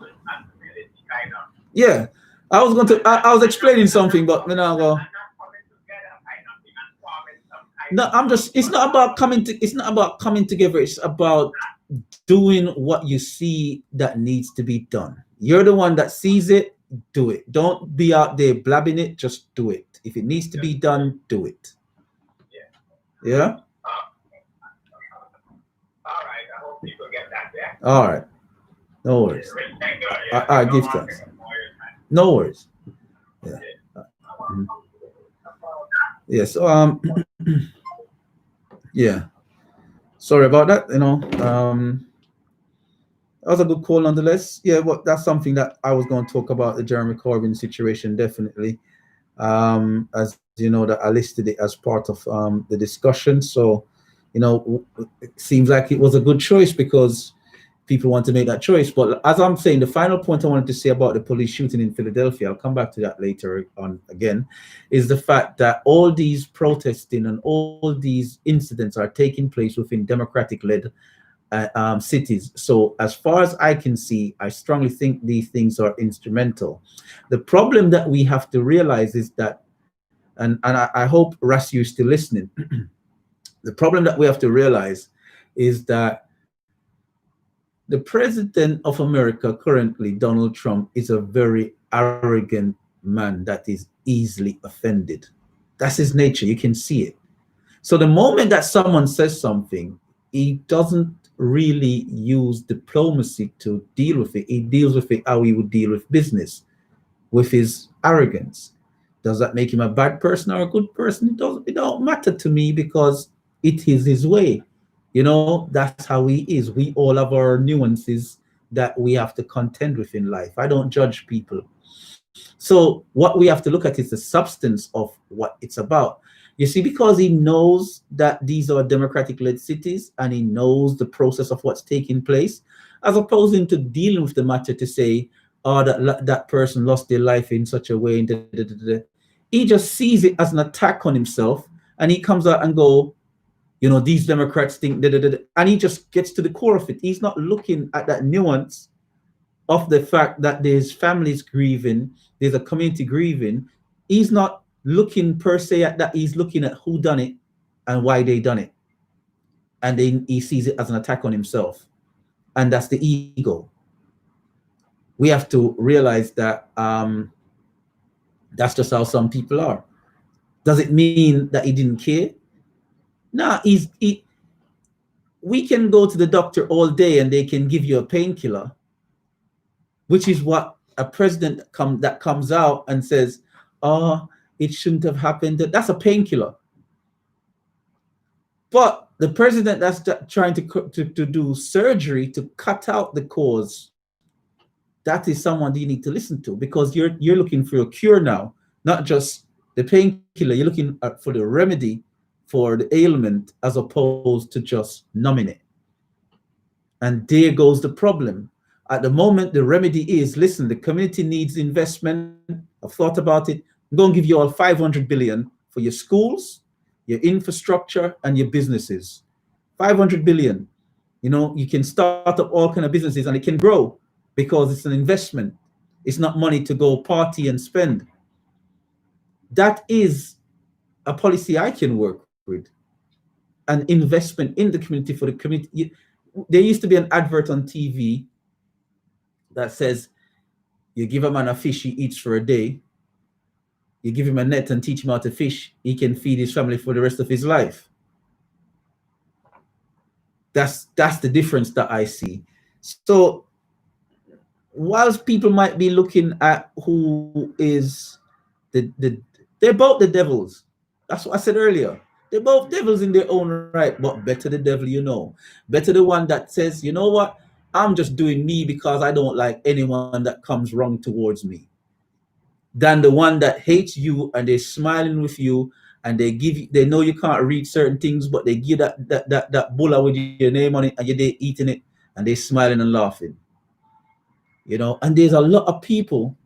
responsibility, kind of.
Yeah. I was explaining something, but you know, no, I'm just. It's not about coming together. It's about doing what you see that needs to be done. You're the one that sees it. Do it. Don't be out there blabbing it. Just do it. If it needs to be done, do it. Yeah.
All right. I hope people get that. Yeah.
All right. No worries. I give thanks. No worries. Yeah. Yeah. So yeah. Sorry about that. You know, that was a good call nonetheless. Yeah, well, that's something that I was going to talk about, the Jeremy Corbyn situation, definitely. As you know, that I listed it as part of the discussion. So, you know, it seems like it was a good choice because people want to make that choice. But as I'm saying, the final point I wanted to say about the police shooting in Philadelphia, I'll come back to that later on again, is the fact that all these protesting and all these incidents are taking place within Democratic-led cities. So as far as I can see, I strongly think these things are instrumental. The problem that we have to realize is that, and I hope Ras, you're still listening, the problem that we have to realize is that the president of America currently, Donald Trump, is a very arrogant man that is easily offended. That's his nature. You can see it. So the moment that someone says something, he doesn't really use diplomacy to deal with it. He deals with it how he would deal with business, with his arrogance. Does that make him a bad person or a good person? It don't matter to me because it is his way. You know, that's how he is. We all have our nuances that we have to contend with in life. I don't judge people. So what we have to look at is the substance of what it's about. You see, because he knows that these are democratic-led cities and he knows the process of what's taking place, as opposed to dealing with the matter to say, oh, that person lost their life in such a way. He just sees it as an attack on himself, and he comes out and go, you know, these Democrats think, and he just gets to the core of it. He's not looking at that nuance of the fact that there's families grieving, there's a community grieving. He's not looking per se at that. He's looking at who done it and why they done it. And then he sees it as an attack on himself. And that's the ego. We have to realize that that's just how some people are. Does it mean that he didn't care? No, we can go to the doctor all day and they can give you a painkiller, which is what a president that comes out and says, oh, it shouldn't have happened. That's a painkiller. But the president that's trying to do surgery to cut out the cause, that is someone you need to listen to, because you're looking for a cure now, not just the painkiller. You're looking for the remedy for the ailment as opposed to just numbing it. And there goes the problem. At the moment, the remedy is, listen, the community needs investment. I've thought about it. I'm going to give you all 500 billion for your schools, your infrastructure, and your businesses. 500 billion. You know, you can start up all kind of businesses and it can grow because it's an investment. It's not money to go party and spend. That is a policy I can work with. An investment in the community for the community. There used to be an advert on TV that says, you give a man a fish he eats for a day. You give him a net and teach him how to fish. He can feed his family for the rest of his life. That's the difference that I see. So whilst people might be looking at who is they're both the devils. That's what I said earlier. They're both devils in their own right, but better the devil you know. Better the one that says, you know what, I'm just doing me because I don't like anyone that comes wrong towards me, than the one that hates you and they're smiling with you and they know you can't read certain things, but they give that bulla with your name on it and you're there eating it and they're smiling and laughing. You know, and there's a lot of people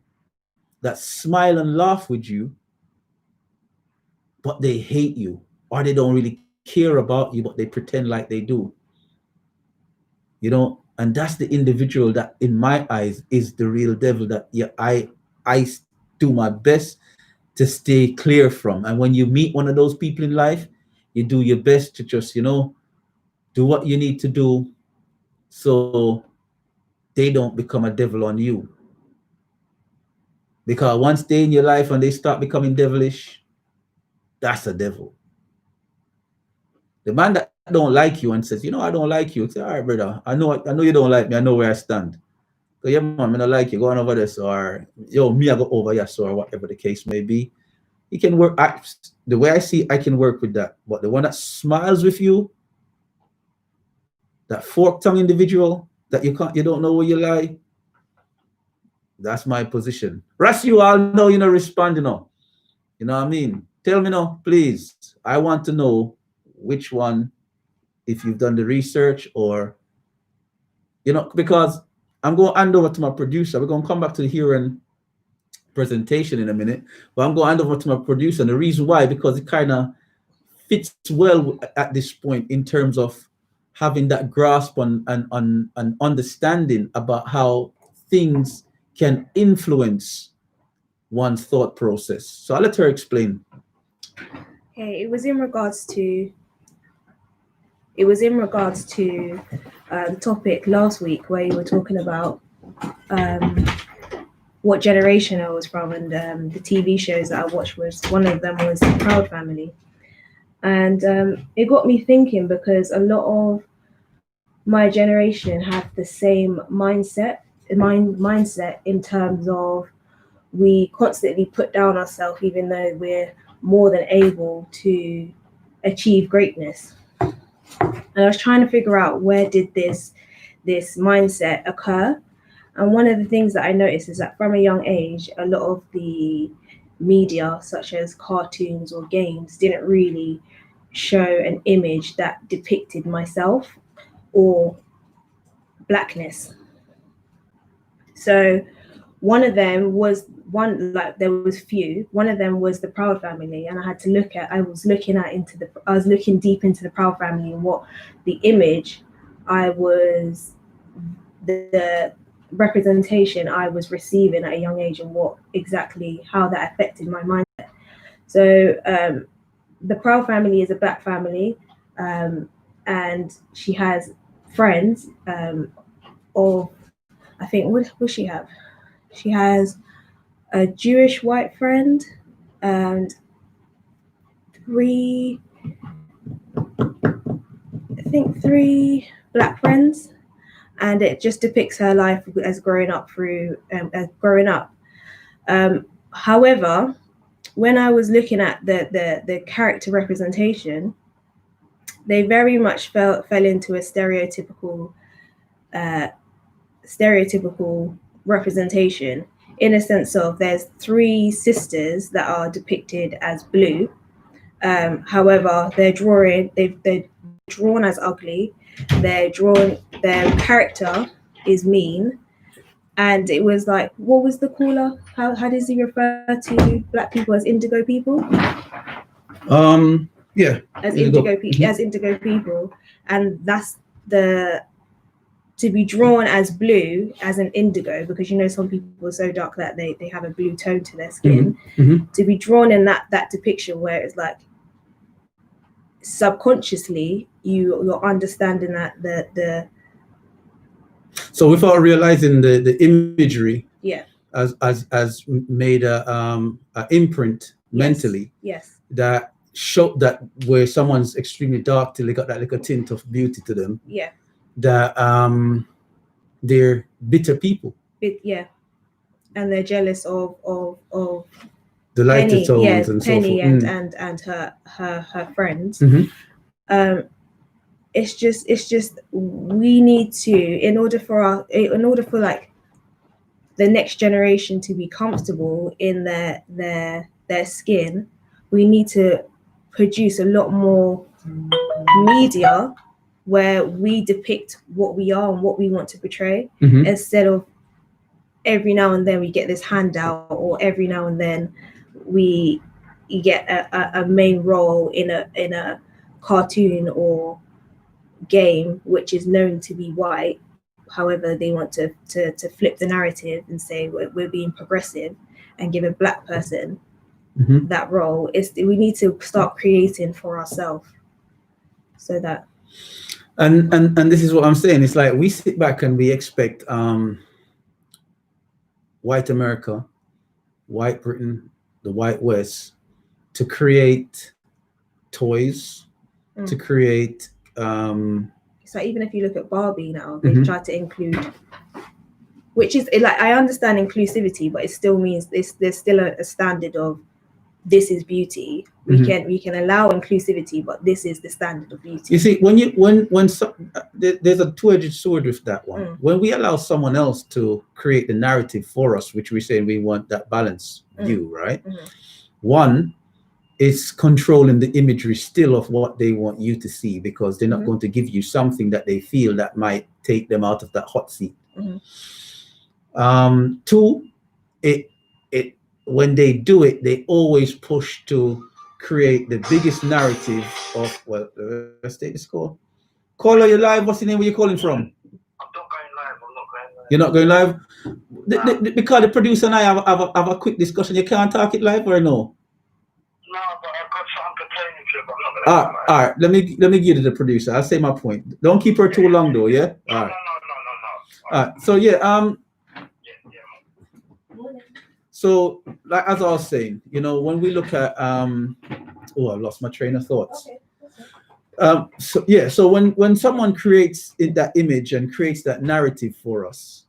that smile and laugh with you, but they hate you, or they don't really care about you, but they pretend like they do. You know, and that's the individual that, in my eyes, is the real devil that I do my best to stay clear from. And when you meet one of those people in life, you do your best to just, you know, do what you need to do so they don't become a devil on you. Because once they're in your life and they start becoming devilish, that's a devil. The man that don't like you and says, you know, I don't like you. Say, all right, brother, I know you don't like me. I know where I stand. So yeah, man, I don't like you. Go on over this, or yo, me, I go over yes, or whatever the case may be. You can work. The way I see, I can work with that. But the one that smiles with you, that fork-tongued individual that you don't know where you lie, that's my position. Rest you all know, you know, respond, you know. You know what I mean? Tell me now, please. I want to know which one, if you've done the research, or, you know, because I'm going to hand over to my producer. We're going to come back to the hearing presentation in a minute, but I'm going to hand over to my producer. And the reason why, because it kind of fits well at this point in terms of having that grasp on understanding about how things can influence one's thought process. So I'll let her explain.
Okay, it was in regards to the topic last week where you were talking about what generation I was from, and the TV shows that I watched was, one of them was The Proud Family. And it got me thinking, because a lot of my generation have the same mindset in terms of we constantly put down ourselves even though we're more than able to achieve greatness. And I was trying to figure out, where did this mindset occur? And one of the things that I noticed is that from a young age, a lot of the media, such as cartoons or games, didn't really show an image that depicted myself or blackness. So one of them was there was few. One of them was The Proud Family, and I was looking deep into The Proud Family and what the image the representation I was receiving at a young age, and how that affected my mindset. So The Proud Family is a black family, and she has friends of, I think, what does she have? She has a Jewish white friend and three black friends, and it just depicts her life as growing up. However, when I was looking at the character representation, they very much fell into a stereotypical representation, in a sense of there's three sisters that are depicted as blue. However, they're drawn as ugly. Their character is mean, And it was like, what was the caller? How does he refer to black people as indigo people?
Yeah.
As indigo people, as indigo people, and that's to be drawn as blue, as an indigo, because you know some people are so dark that they have a blue tone to their skin. To be drawn in that depiction where it's like subconsciously you're understanding that the
so without realizing the imagery,
yeah,
as made a imprint mentally,
yes,
that show that where someone's extremely dark till they got that little tint of beauty to them,
yeah,
that they're bitter people,
yeah, and they're jealous of
the lighter
Penny,
tones and
Penny
so forth.
and her friends. It's just we need to, in order for like the next generation to be comfortable in their skin, we need to produce a lot more media where we depict what we are and what we want to portray, instead of every now and then we get this handout, or every now and then you get a main role in a cartoon or game which is known to be white. However, they want to flip the narrative and say we're being progressive and give a black person that role. We need to start creating for ourselves, so that
and this is what I'm saying. It's like we sit back and we expect white America, white Britain, the white West to create toys, to create
so even if you look at Barbie now, they've tried to include, which is like, I understand inclusivity, but it still means there's still a standard of this is beauty. We can allow inclusivity, but this is the standard of beauty.
You see, there's a two-edged sword with that one. When we allow someone else to create the narrative for us, which we say we want that balance view, right? One, it's controlling the imagery still of what they want you to see, because they're not going to give you something that they feel that might take them out of that hot seat. Two, when they do it, they always push to create the biggest narrative of, well, let's take this call. Caller, you're live. What's the name? Where you calling from?
I'm not going live. I'm not going live.
You're not going live? Because the producer and I have a quick discussion. You can't talk it live or no?
No, but I've got something pertaining to it, but I'm not going to.
All right. Let me give it to the producer. I'll say my point. Don't keep her too long though, yeah? All right.
No.
All right. So yeah, so like as I was saying, you know, when we look at I lost my train of thoughts. So when someone creates that image and creates that narrative for us,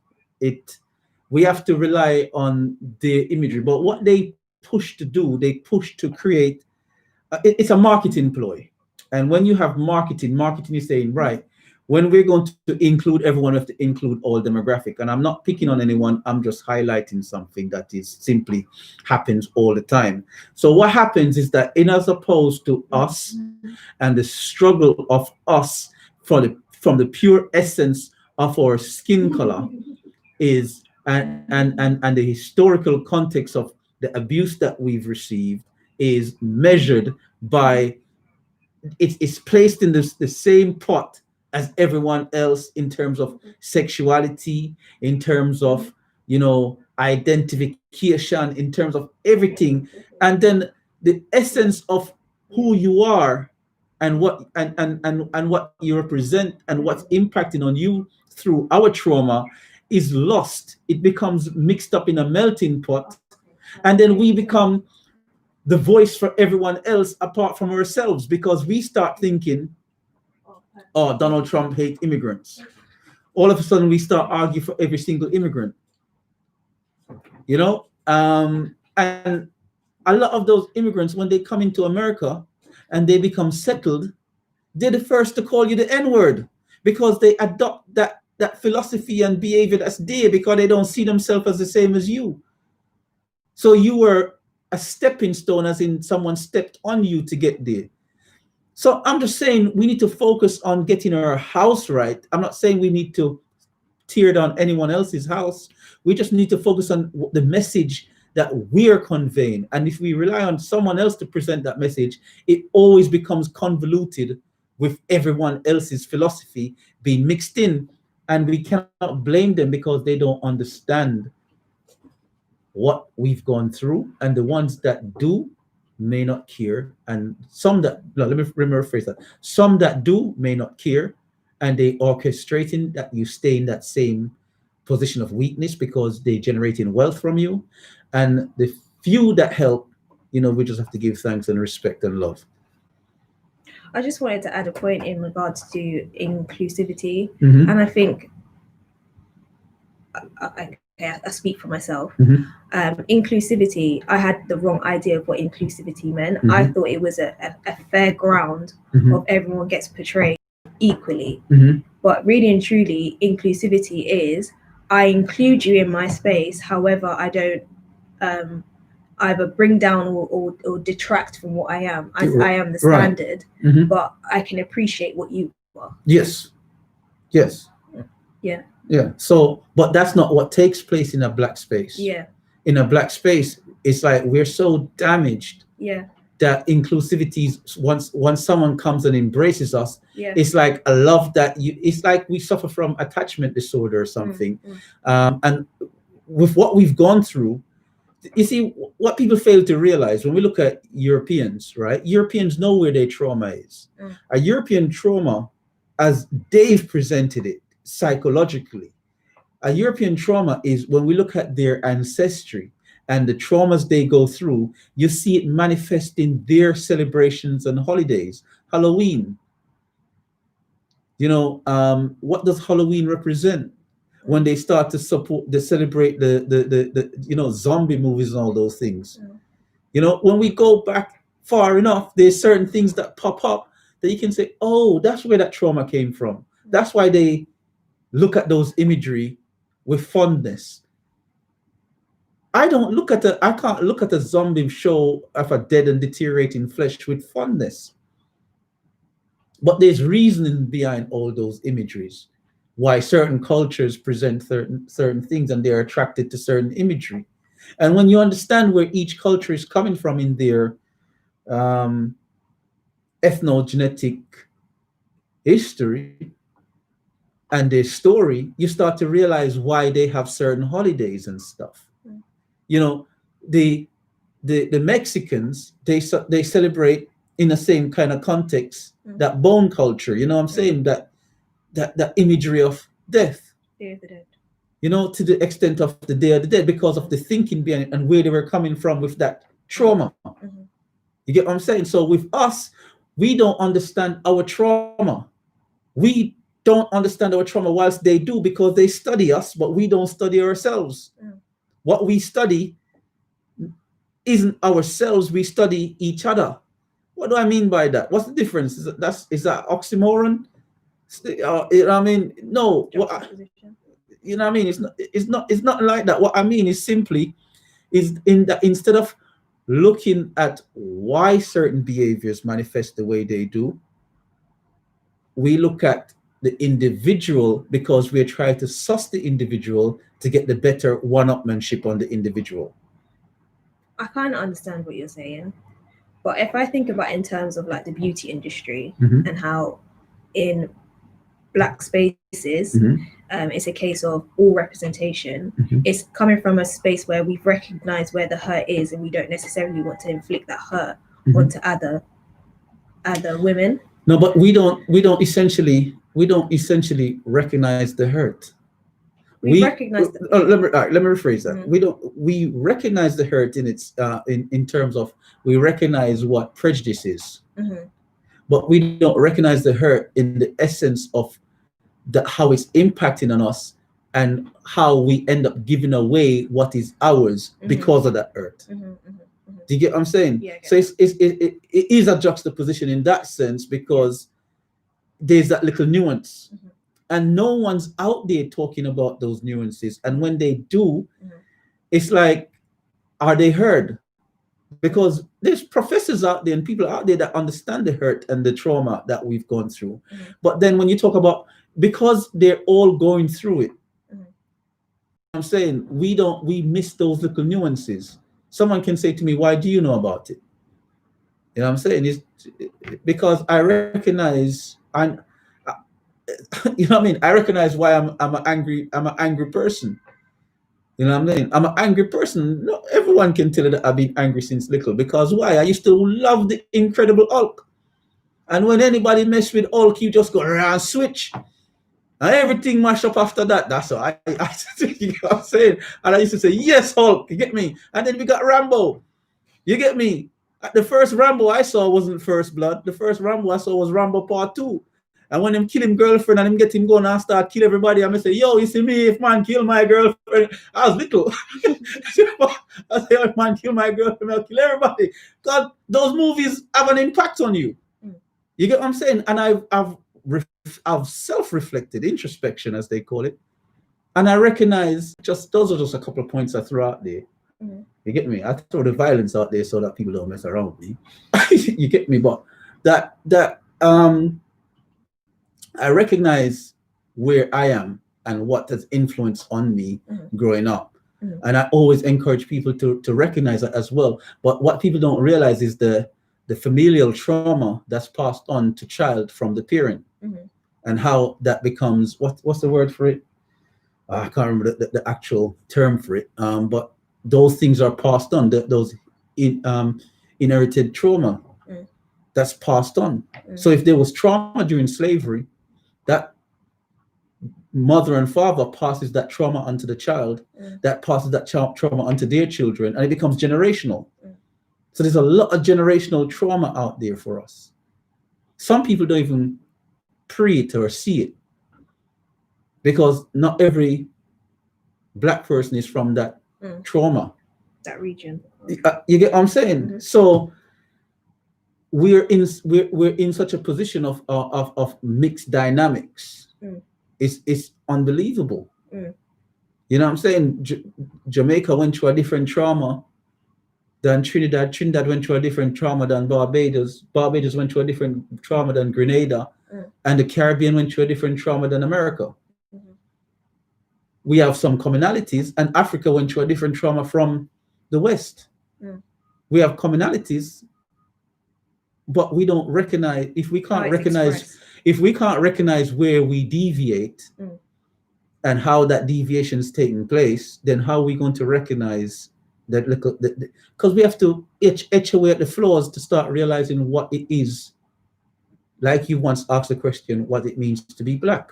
we have to rely on the imagery. But what they push to do, they push to create, it's a marketing ploy. And when you have marketing is saying, right, when we're going to include everyone, we have to include all demographic. And I'm not picking on anyone, I'm just highlighting something that is simply happens all the time. So what happens is that in as opposed to us and the struggle of us from the pure essence of our skin color is, and the historical context of the abuse that we've received is measured by, it's placed in the same pot as everyone else in terms of sexuality, in terms of, you know, identification, in terms of everything. And then the essence of who you are and what and what you represent and what's impacting on you through our trauma is lost. It becomes mixed up in a melting pot. And then we become the voice for everyone else apart from ourselves, because we start thinking, oh, Donald Trump hates immigrants. All of a sudden, we start arguing for every single immigrant. You know, and a lot of those immigrants, when they come into America and they become settled, they're the first to call you the N-word, because they adopt that philosophy and behavior that's there, because they don't see themselves as the same as you. So you were a stepping stone, as in someone stepped on you to get there. So I'm just saying we need to focus on getting our house right. I'm not saying we need to tear down anyone else's house. We just need to focus on the message that we're conveying. And if we rely on someone else to present that message, it always becomes convoluted with everyone else's philosophy being mixed in. And we cannot blame them because they don't understand what we've gone through. And the ones that do may not care. And some that, let me rephrase that. Some that do may not care. And they orchestrating that you stay in that same position of weakness because they're generating wealth from you. And the few that help, we just have to give thanks and respect and love.
I just wanted to add a point in regards to inclusivity.
Mm-hmm.
And I think, I speak for myself.
Mm-hmm.
Inclusivity, I had the wrong idea of what inclusivity meant.
Mm-hmm.
I thought it was a fair ground
Mm-hmm.
of everyone gets portrayed equally.
Mm-hmm.
But really and truly, inclusivity is I include you in my space. However, I don't either bring down or detract from what I am. I am the standard,
right. Mm-hmm.
but I can appreciate what you are.
Yes. Yeah. So, but that's not what takes place in a black space.
Yeah.
In a black space, it's like we're so damaged.
Yeah.
That inclusivity, once someone comes and embraces us,
yeah.
It's like a love that it's like we suffer from attachment disorder or something. And with what we've gone through, you see, what people fail to realize when we look at Europeans, right? Europeans know where their trauma is. A European trauma, as Dave presented it psychologically, a European trauma is when we look at their ancestry and the traumas they go through, you see it manifest in their celebrations and holidays. Halloween. What does Halloween represent? When they start to celebrate the zombie movies and all those things. When we go back far enough, there's certain things that pop up that you can say, oh, that's where that trauma came from. That's why they look at those imagery with fondness. I can't look at a zombie show of a dead and deteriorating flesh with fondness. But there's reasoning behind all those imageries, why certain cultures present certain things and they're attracted to certain imagery. And when you understand where each culture is coming from in their ethnogenetic history and their story, you start to realize why they have certain holidays and stuff. The Mexicans, they celebrate in the same kind of context, that bone culture, I'm saying, that imagery of death,
Day of the Dead.
To the extent of the Day of the Dead, because of the thinking behind it and where they were coming from with that trauma. You get what I'm saying? So with us, we don't understand our trauma. We don't understand our trauma whilst they do, because they study us, but we don't study ourselves. What we study isn't ourselves, we study each other. What do I mean by that? What's the difference? Is that oxymoron? No. It's not like that. What I mean is simply is in that instead of looking at why certain behaviors manifest the way they do, we look at the individual because we're trying to suss the individual to get the better one-upmanship on the individual.
I kind of understand what you're saying. But if I think about in terms of like the beauty industry and how in black spaces, it's a case of all representation. It's coming from a space where we've recognized where the hurt is and we don't necessarily want to inflict that hurt onto other women.
No, but we don't essentially recognize the hurt.
We recognize the
let me rephrase that. We recognize the hurt in its in terms of we recognize what prejudice is, but we don't recognize the hurt in the essence of how it's impacting on us and how we end up giving away what is ours because of that hurt. Do you get what I'm saying?
Yeah,
so it is a juxtaposition in that sense because there's that little nuance. And no one's out there talking about those nuances. And when they do, it's like, are they heard? Because there's professors out there and people out there that understand the hurt and the trauma that we've gone through. But then when you talk about, because they're all going through it, I'm saying? We miss those little nuances. Someone can say to me, why do you know about it? You know what I'm saying? It's because I recognize, and you know what I mean? I recognize why I'm an angry person. You know what I mean? I'm an angry person. No, everyone can tell you that I've been angry since little. Because why? I used to love the Incredible Hulk. And when anybody mess with Hulk, you just go around switch. And everything mash up after that. That's all. I you know what I'm saying? And I used to say, yes, Hulk, you get me? And then we got Rambo. You get me? The first Rambo I saw wasn't First Blood. The first Rambo I saw was Rambo Part 2. And when him kill him girlfriend and him get him going and start kill everybody, I'm gonna say, yo, you see me, if man kill my girlfriend, I was little. I say, if man kill my girlfriend, I'll kill everybody. God, those movies have an impact on you. You get what I'm saying? And I've self-reflected, introspection as they call it. And I recognize those are just a couple of points I threw out there. You get me? I throw the violence out there so that people don't mess around with me. You get me? But I recognize where I am and what has influence on me growing up. And I always encourage people to recognize that as well. But what people don't realize is the familial trauma that's passed on to child from the parent, and how that becomes, what's the word for it? I can't remember the actual term for it. But those things are passed on, those inherited trauma that's passed on. So if there was trauma during slavery, that mother and father passes that trauma onto the child, that passes that trauma onto their children, and it becomes generational. So there's a lot of generational trauma out there for us. Some people don't even pre it or see it, because not every Black person is from that trauma,
that region.
You get what I'm saying? So we're in such a position of mixed dynamics. It's unbelievable. You know what I'm saying? Jamaica went through a different trauma than Trinidad. Trinidad went through a different trauma than Barbados. Barbados went through a different trauma than Grenada. And the Caribbean went through a different trauma than America. We have some commonalities, and Africa went through a different trauma from the West. We have commonalities, but we don't recognize, if we can't recognize where we deviate and how that deviation is taking place, then how are we going to recognize that? Because we have to etch away at the flaws to start realizing what it is. Like you once asked the question, what it means to be Black.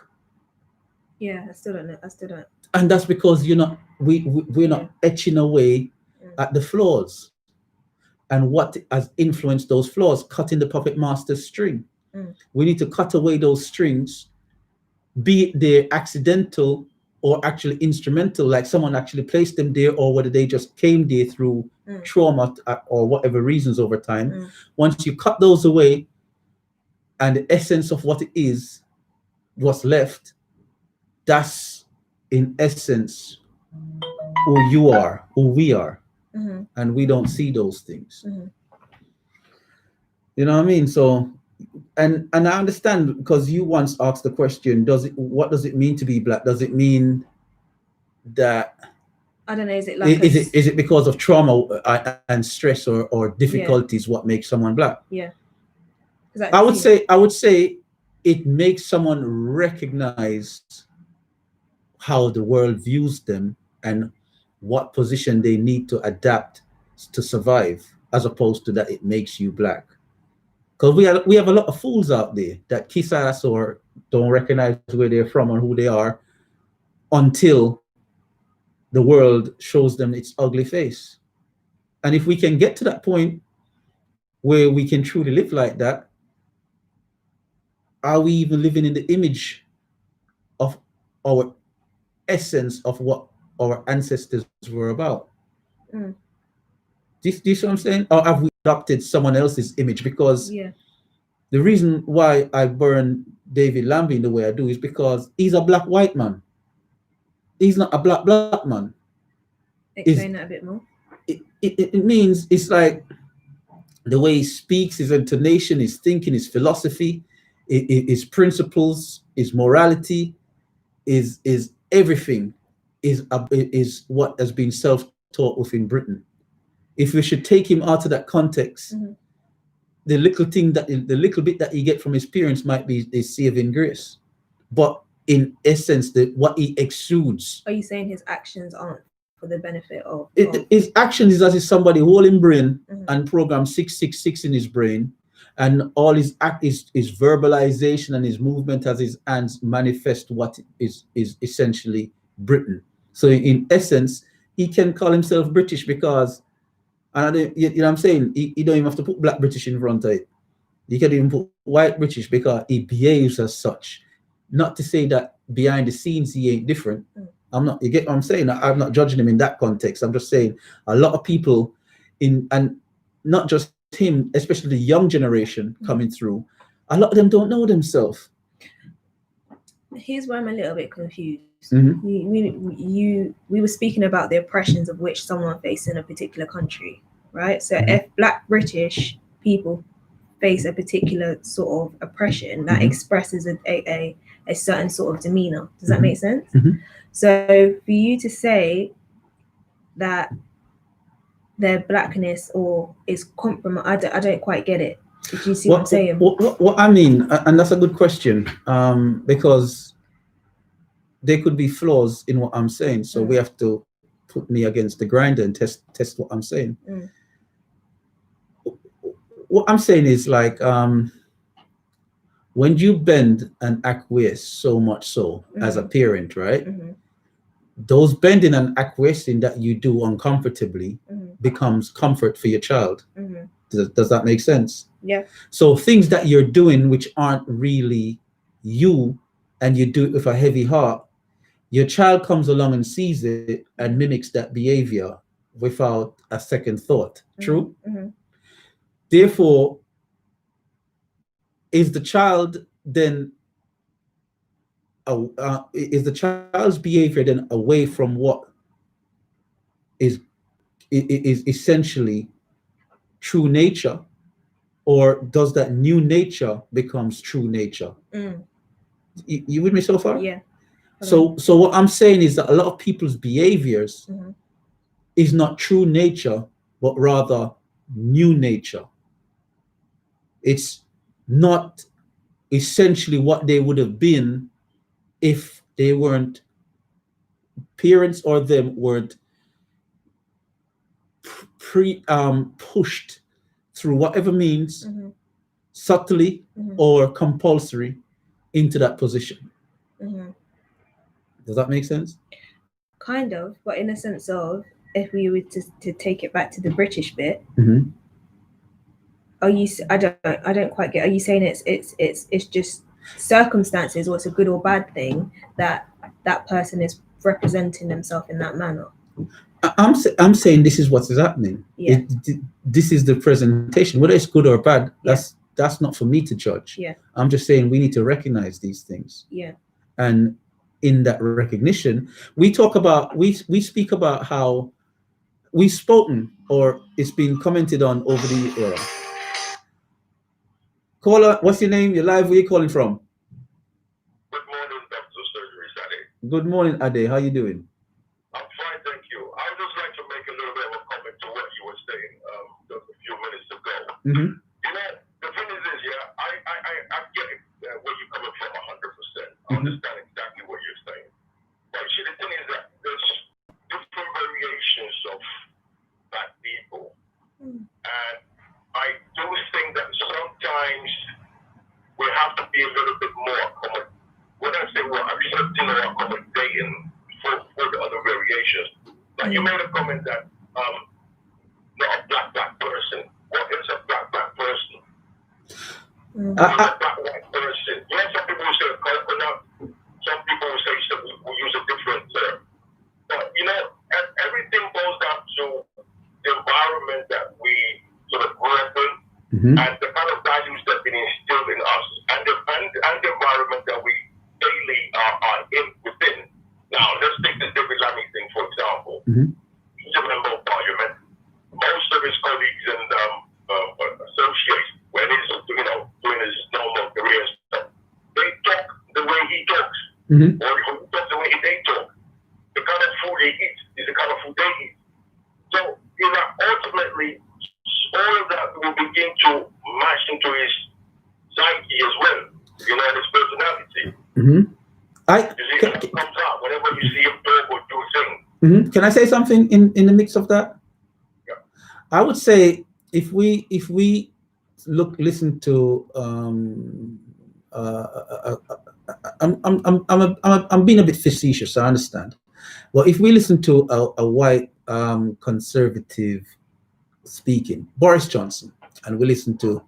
Yeah, I still don't know.
And that's because we're not etching away at the flaws and what has influenced those flaws, cutting the puppet master's string. We need to cut away those strings, be it they're accidental or actually instrumental, like someone actually placed them there, or whether they just came there through trauma or whatever reasons over time. Once you cut those away, and the essence of what it is, what's left, that's in essence who you are, who we are. And we don't see those things. You know what I mean? So, and I understand, because you once asked the question, what does it mean to be Black? Does it mean that,
I don't know, is it like
is it because of trauma and stress or difficulties what makes someone Black? I would say it makes someone recognize how the world views them and what position they need to adapt to survive, as opposed to that it makes you Black. Because we have a lot of fools out there that kiss ass or don't recognize where they're from or who they are until the world shows them its ugly face. And if we can get to that point where we can truly live like that, are we even living in the image of our essence of what our ancestors were about? Do you see what I'm saying? Or have we adopted someone else's image? Because the reason why I burn David Lambie the way I do is because he's a Black white man. He's not a Black man.
Explain that a bit more.
It means, it's like the way he speaks, his intonation, his thinking, his philosophy, his principles, his morality, is everything is what has been self-taught within Britain. If we should take him out of that context, the little bit that he get from his parents might be a saving grace, but in essence, what he exudes.
Are you saying his actions aren't for the benefit of?
His actions is as if somebody holding brain and program 666 in his brain, and all his his verbalization and his movement as his hands manifest what is essentially Britain. So in essence, he can call himself British because, and you know what I'm saying, he don't even have to put Black British in front of it. He can even put white British because he behaves as such. Not to say that behind the scenes he ain't different. I'm not, you get what I'm saying? I'm not judging him in that context. I'm just saying a lot of people and not just him, especially the young generation coming through, a lot of them don't know themselves.
Here's where I'm a little bit confused. We were speaking about the oppressions of which someone faced in a particular country, right? So if Black British people face a particular sort of oppression that expresses a certain sort of demeanor, does that make sense? So for you to say that their Blackness or is compromised, I don't quite get it. Did you see what I'm saying?
What I mean, and that's a good question, because there could be flaws in what I'm saying. So we have to put me against the grinder and test what I'm saying. What I'm saying is like, when you bend and acquiesce so much so as a parent, right? Those bending and acquiescing that you do uncomfortably becomes comfort for your child. Does that make sense?
Yeah.
So things that you're doing which aren't really you, and you do it with a heavy heart, your child comes along and sees it and mimics that behavior without a second thought. True? Therefore, is the child then is the child's behavior then away from what is essentially true nature, or does that new nature becomes true nature? You with me so far?
Yeah.
So what I'm saying is that a lot of people's behaviors is not true nature, but rather new nature. It's not essentially what they would have been if they weren't, parents or them weren't pushed through whatever means, subtly or compulsory, into that position. Does that make sense?
Kind of, but in a sense of, if we were to take it back to the British bit, are you? I don't quite get. Are you saying it's just circumstances, or it's a good or bad thing that that person is representing themselves in that manner?
I'm saying this is what is happening.
Yeah.
This is the presentation. Whether it's good or bad, that's not for me to judge.
Yeah.
I'm just saying we need to recognize these things.
Yeah.
And in that recognition, we speak about how we've spoken, or it's been commented on over the era. Caller, what's your name? You're live. Where are you calling from?
Good morning, Dr. Surgery Ade.
Good morning, Ade. How you doing?
I'm fine, thank you. I would just like to make a little bit of a comment to what you were saying just a few minutes ago. You know, the thing is this, I get it, where you're coming from 100%. I understand exactly what you're saying. But see, the thing is that there's different variations of Black people. And I do think that sometimes we have to be a little bit more accommodating. When I say we're accepting or accommodating for the other variations, like you made a comment that not a black person. What is a black person? What is a black white person? You know, some people will say a coconut, some people will say we'll use a different term. But you know, everything boils down to the environment that we sort of grew up in, and the kind of values that have been instilled in us, and the environment that we daily are in within. Now, let's take the David Lammy thing, for example. He's a member of parliament. Most of his colleagues and associates, when he's doing his normal career stuff, they talk the way he talks, or he talks the way they talk. The kind of
food they eat is the kind of food they eat. So, you know, ultimately, all of that will begin to match into his psyche as well, you know, his personality.
Mm-hmm.
You see, it comes out whenever you see him talk or do things.
Mm-hmm. Can I say something in the mix of that?
Yeah.
I would say if we listen to I'm being a bit facetious, I understand. Well, if we listen to a white conservative speaking, Boris Johnson, and we listen to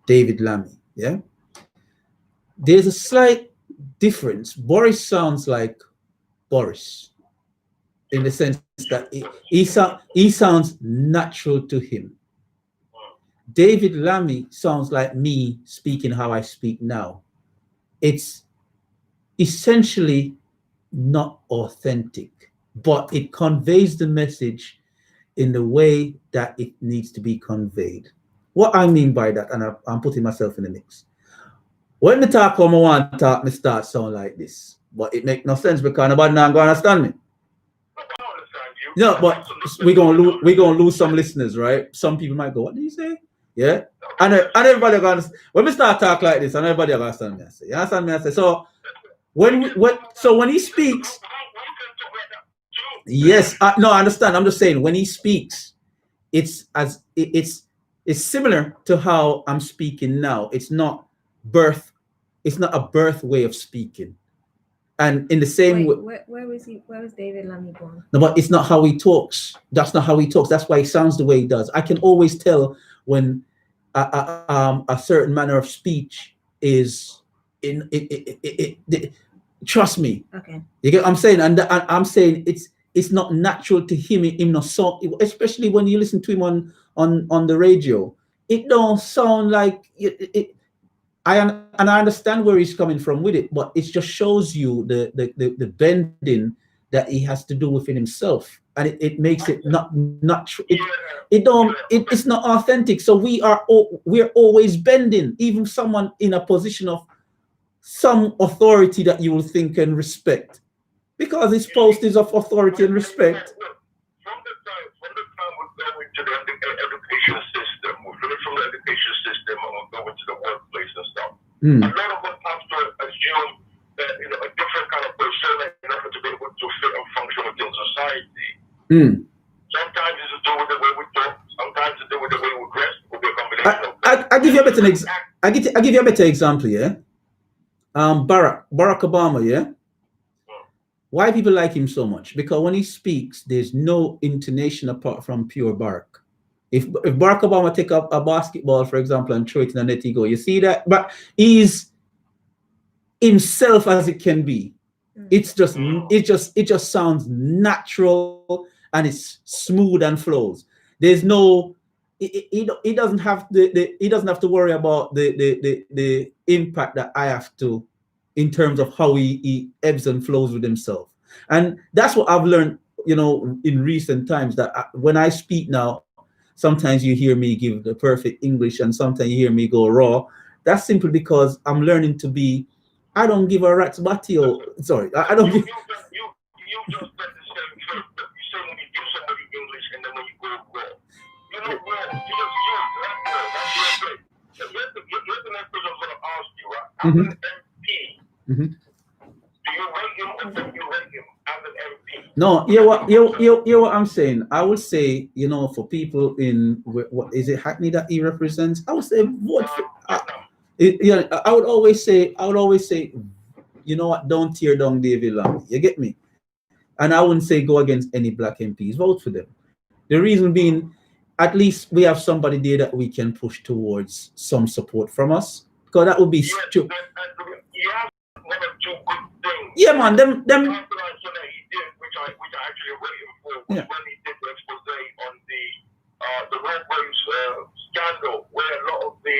David Lammy, yeah, there's a slight difference. Boris sounds like Boris in the sense that he sounds natural to him. David Lammy sounds like me speaking how I speak now. It's essentially not authentic, but it conveys the message in the way that it needs to be conveyed. What I mean by that, and I'm putting myself in the mix. When me talk how I want to talk, me start sound like this, but it make no sense because nobody not gonna understand me. No, but we're gonna lose some listeners, right? Some people might go, "What did you say?" Yeah, and everybody gonna when we start talk like this, and everybody gonna understand me. I say, you understand me? I say, so when he speaks, yes, no, I understand. I'm just saying when he speaks, it's similar to how I'm speaking now. It's not a birth way of speaking. And in the same way,
where was David Lammy born?
No, but it's not how he talks. That's not how he talks. That's why he sounds the way he does. I can always tell when a certain manner of speech is in it. Trust me.
Okay.
You get what I'm saying? And I'm saying it's not natural to him. Him not so, especially when you listen to him on the radio. It don't sound like it. I understand where he's coming from with it, but it just shows you the bending that he has to do within himself, and it makes it it's not authentic. So we're always bending, even someone in a position of some authority that you will think and respect, because his post is of authority and respect.
From the time we're going to the education system, we're finished from the education system, and we're going to the workplace and stuff. A lot of us have to assume that, you know, a different kind of persona in order to be able to fit and function within society. Sometimes it's to do with the way we talk. Sometimes it's to do with the way we dress. It will be a combination of both.
I give you a better I give you a better example. Yeah, Barack Obama. Yeah. Why people like him so much? Because when he speaks, there's no intonation apart from pure bark. If Barack Obama take up a basketball, for example, and throw it in the net, he go, you see that? But he's himself as it can be. It just sounds natural, and it's smooth and flows. There's no he doesn't have he doesn't have to worry about the impact that I have to, in terms of how he ebbs and flows with himself. And that's what I've learned, you know, in recent times, that when I speak now, sometimes you hear me give the perfect English and sometimes you hear me go raw. That's simply because I'm learning to be, I don't give a rat's batio. Sorry, I don't give.
You just said the same thing. You say when you give somebody English and then when you go raw. You're not raw. You just use that word. That's your thing. Here's the next question I'm going to ask you, right? As an MP, do you rate him or don't you rate him as an MP?
No, you what I'm saying. I would say, you know, for people in, what is it, Hackney that he represents, I would say vote for. I would always say, you know what, don't tear down David Lammy. You get me? And I wouldn't say go against any black MPs. Vote for them. The reason being, at least we have somebody there that we can push towards some support from us. Because that would be true.
Yeah, one or two good things.
Yeah, man. Them.
Which I actually rate him for, was when he did the expose on the roadways scandal, where a lot of the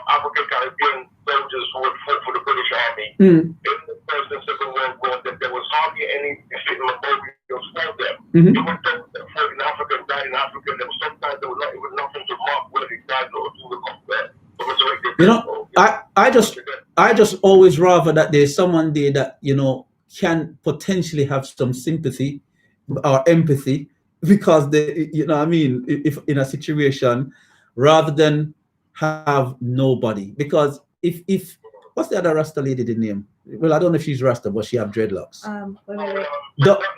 African Caribbean soldiers who had fought for the British Army in the First and Second World War, that there was hardly any memorials for them. Even though they fought in Africa, died in Africa, there was sometimes there was not even nothing to mark where they died or to the combat.
You know, I just always rather that there's someone there that, you know, can potentially have some sympathy, or empathy, because they, you know what I mean, if in a situation, rather than have nobody. Because if what's the other Rasta lady the name? Well, I don't know if she's Rasta, but she have dreadlocks.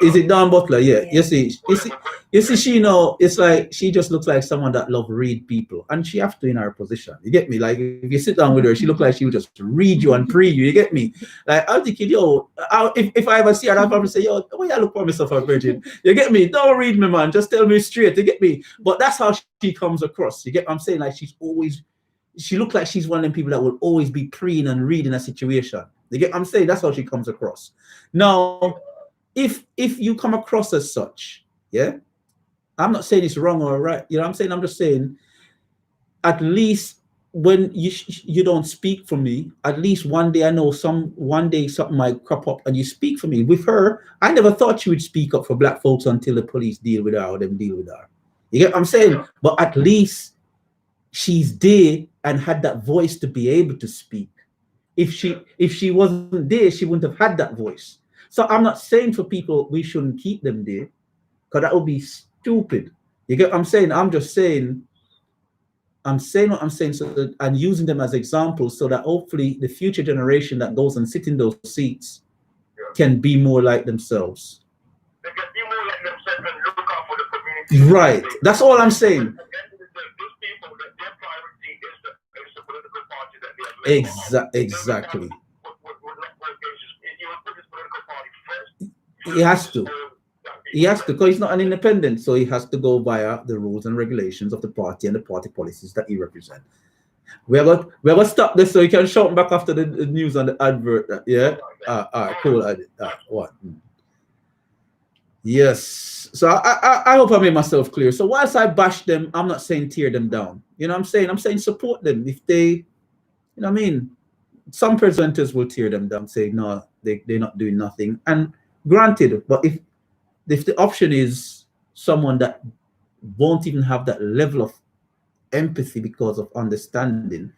Is it Dawn Butler? Yeah. You see, she, you know, it's like she just looks like someone that love read people, and she have to in her position. You get me? Like if you sit down with her, she look like she would just read you and pre you. You get me? Like I'll think, yo, if I ever see her, I'll probably say, yo, why you look for myself a virgin? You get me? Don't read me, man. Just tell me straight. You get me? But that's how she comes across. You get what I'm saying? Like she looks like she's one of them people that will always be preying and reading a situation. You get what I'm saying? That's how she comes across. Now, if you come across as such, yeah, I'm not saying it's wrong or right. You know what I'm saying? I'm just saying, at least when you don't speak for me, at least one day I know one day something might crop up and you speak for me. With her, I never thought she would speak up for black folks until the police deal with her or them deal with her. You get what I'm saying? But at least she's there and had that voice to be able to speak. If she wasn't there, she wouldn't have had that voice. So I'm not saying for people we shouldn't keep them there, because that would be stupid. You get what I'm saying? I'm just saying, I'm saying what I'm saying, so that I'm using them as examples so that hopefully the future generation that goes and sit in those seats can be more like themselves.
They can be more like themselves and look out for the community.
Right. That's all I'm saying. Exactly. He has to, because he's not an independent, so he has to go via the rules and regulations of the party and the party policies that he represents. We're going to stop this so you can shout back after the news and the advert. Yeah. All right. Cool. What? Yes. So I hope I made myself clear. So whilst I bash them, I'm not saying tear them down. You know what I'm saying? I'm saying support them. If they, you know what I mean? Some presenters will tear them down, say, no, they're not doing nothing. And granted, but if the option is someone that won't even have that level of empathy because of understanding,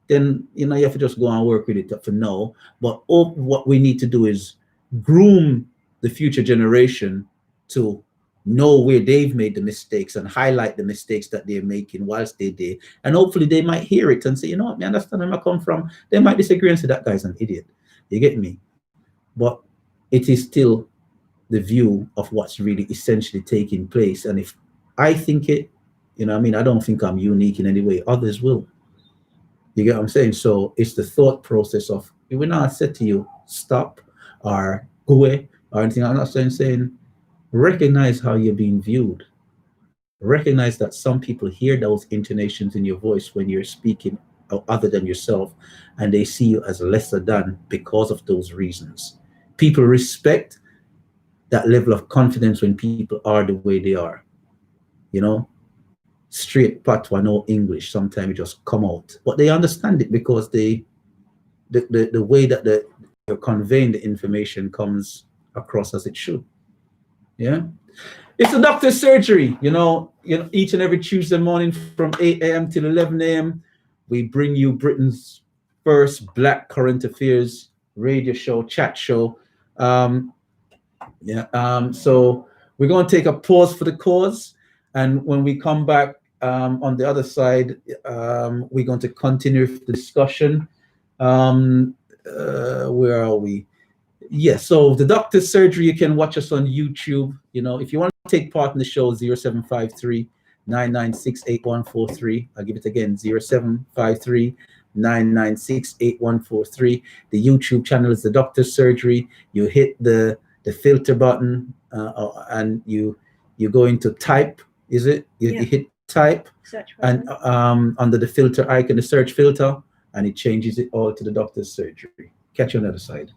then, you know, you have to just go and work with it for now. But what we need to do is groom the future generation to know where they've made the mistakes and highlight the mistakes that they're making whilst they're there. And hopefully they might hear it and say, you know what, I understand where I come from. They might disagree and say that guy's an idiot. You get me? But it is still the view of what's really essentially taking place. And if I think it, you know what I mean, I don't think I'm unique in any way. Others will. You get what I'm saying? So it's the thought process of, when I said to you, stop or go away or anything, I'm not saying recognize how you're being viewed. Recognize that some people hear those intonations in your voice when you're speaking other than yourself, and they see you as lesser than because of those reasons. People respect that level of confidence when people are the way they are. You know, straight patois, no English, sometimes it just come out. But they understand it because the way that you're conveying the information comes across as it should. Yeah, it's a doctor's surgery. You know, each and every Tuesday morning from 8 a.m. till 11 a.m. we bring you Britain's first Black current affairs radio show, chat show. So we're going to take a pause for the cause, and when we come back on the other side, we're going to continue the discussion. Where are we? Yes, so the doctor's surgery, you can watch us on YouTube. You know, if you want to take part in the show, 0753-996-8143. I'll give it again, 0753-996-8143. The YouTube channel is the doctor's surgery. You hit the filter button and you go into type, is it? You hit type, and under the filter icon, the search filter, and it changes it all to the doctor's surgery. Catch you on the other side.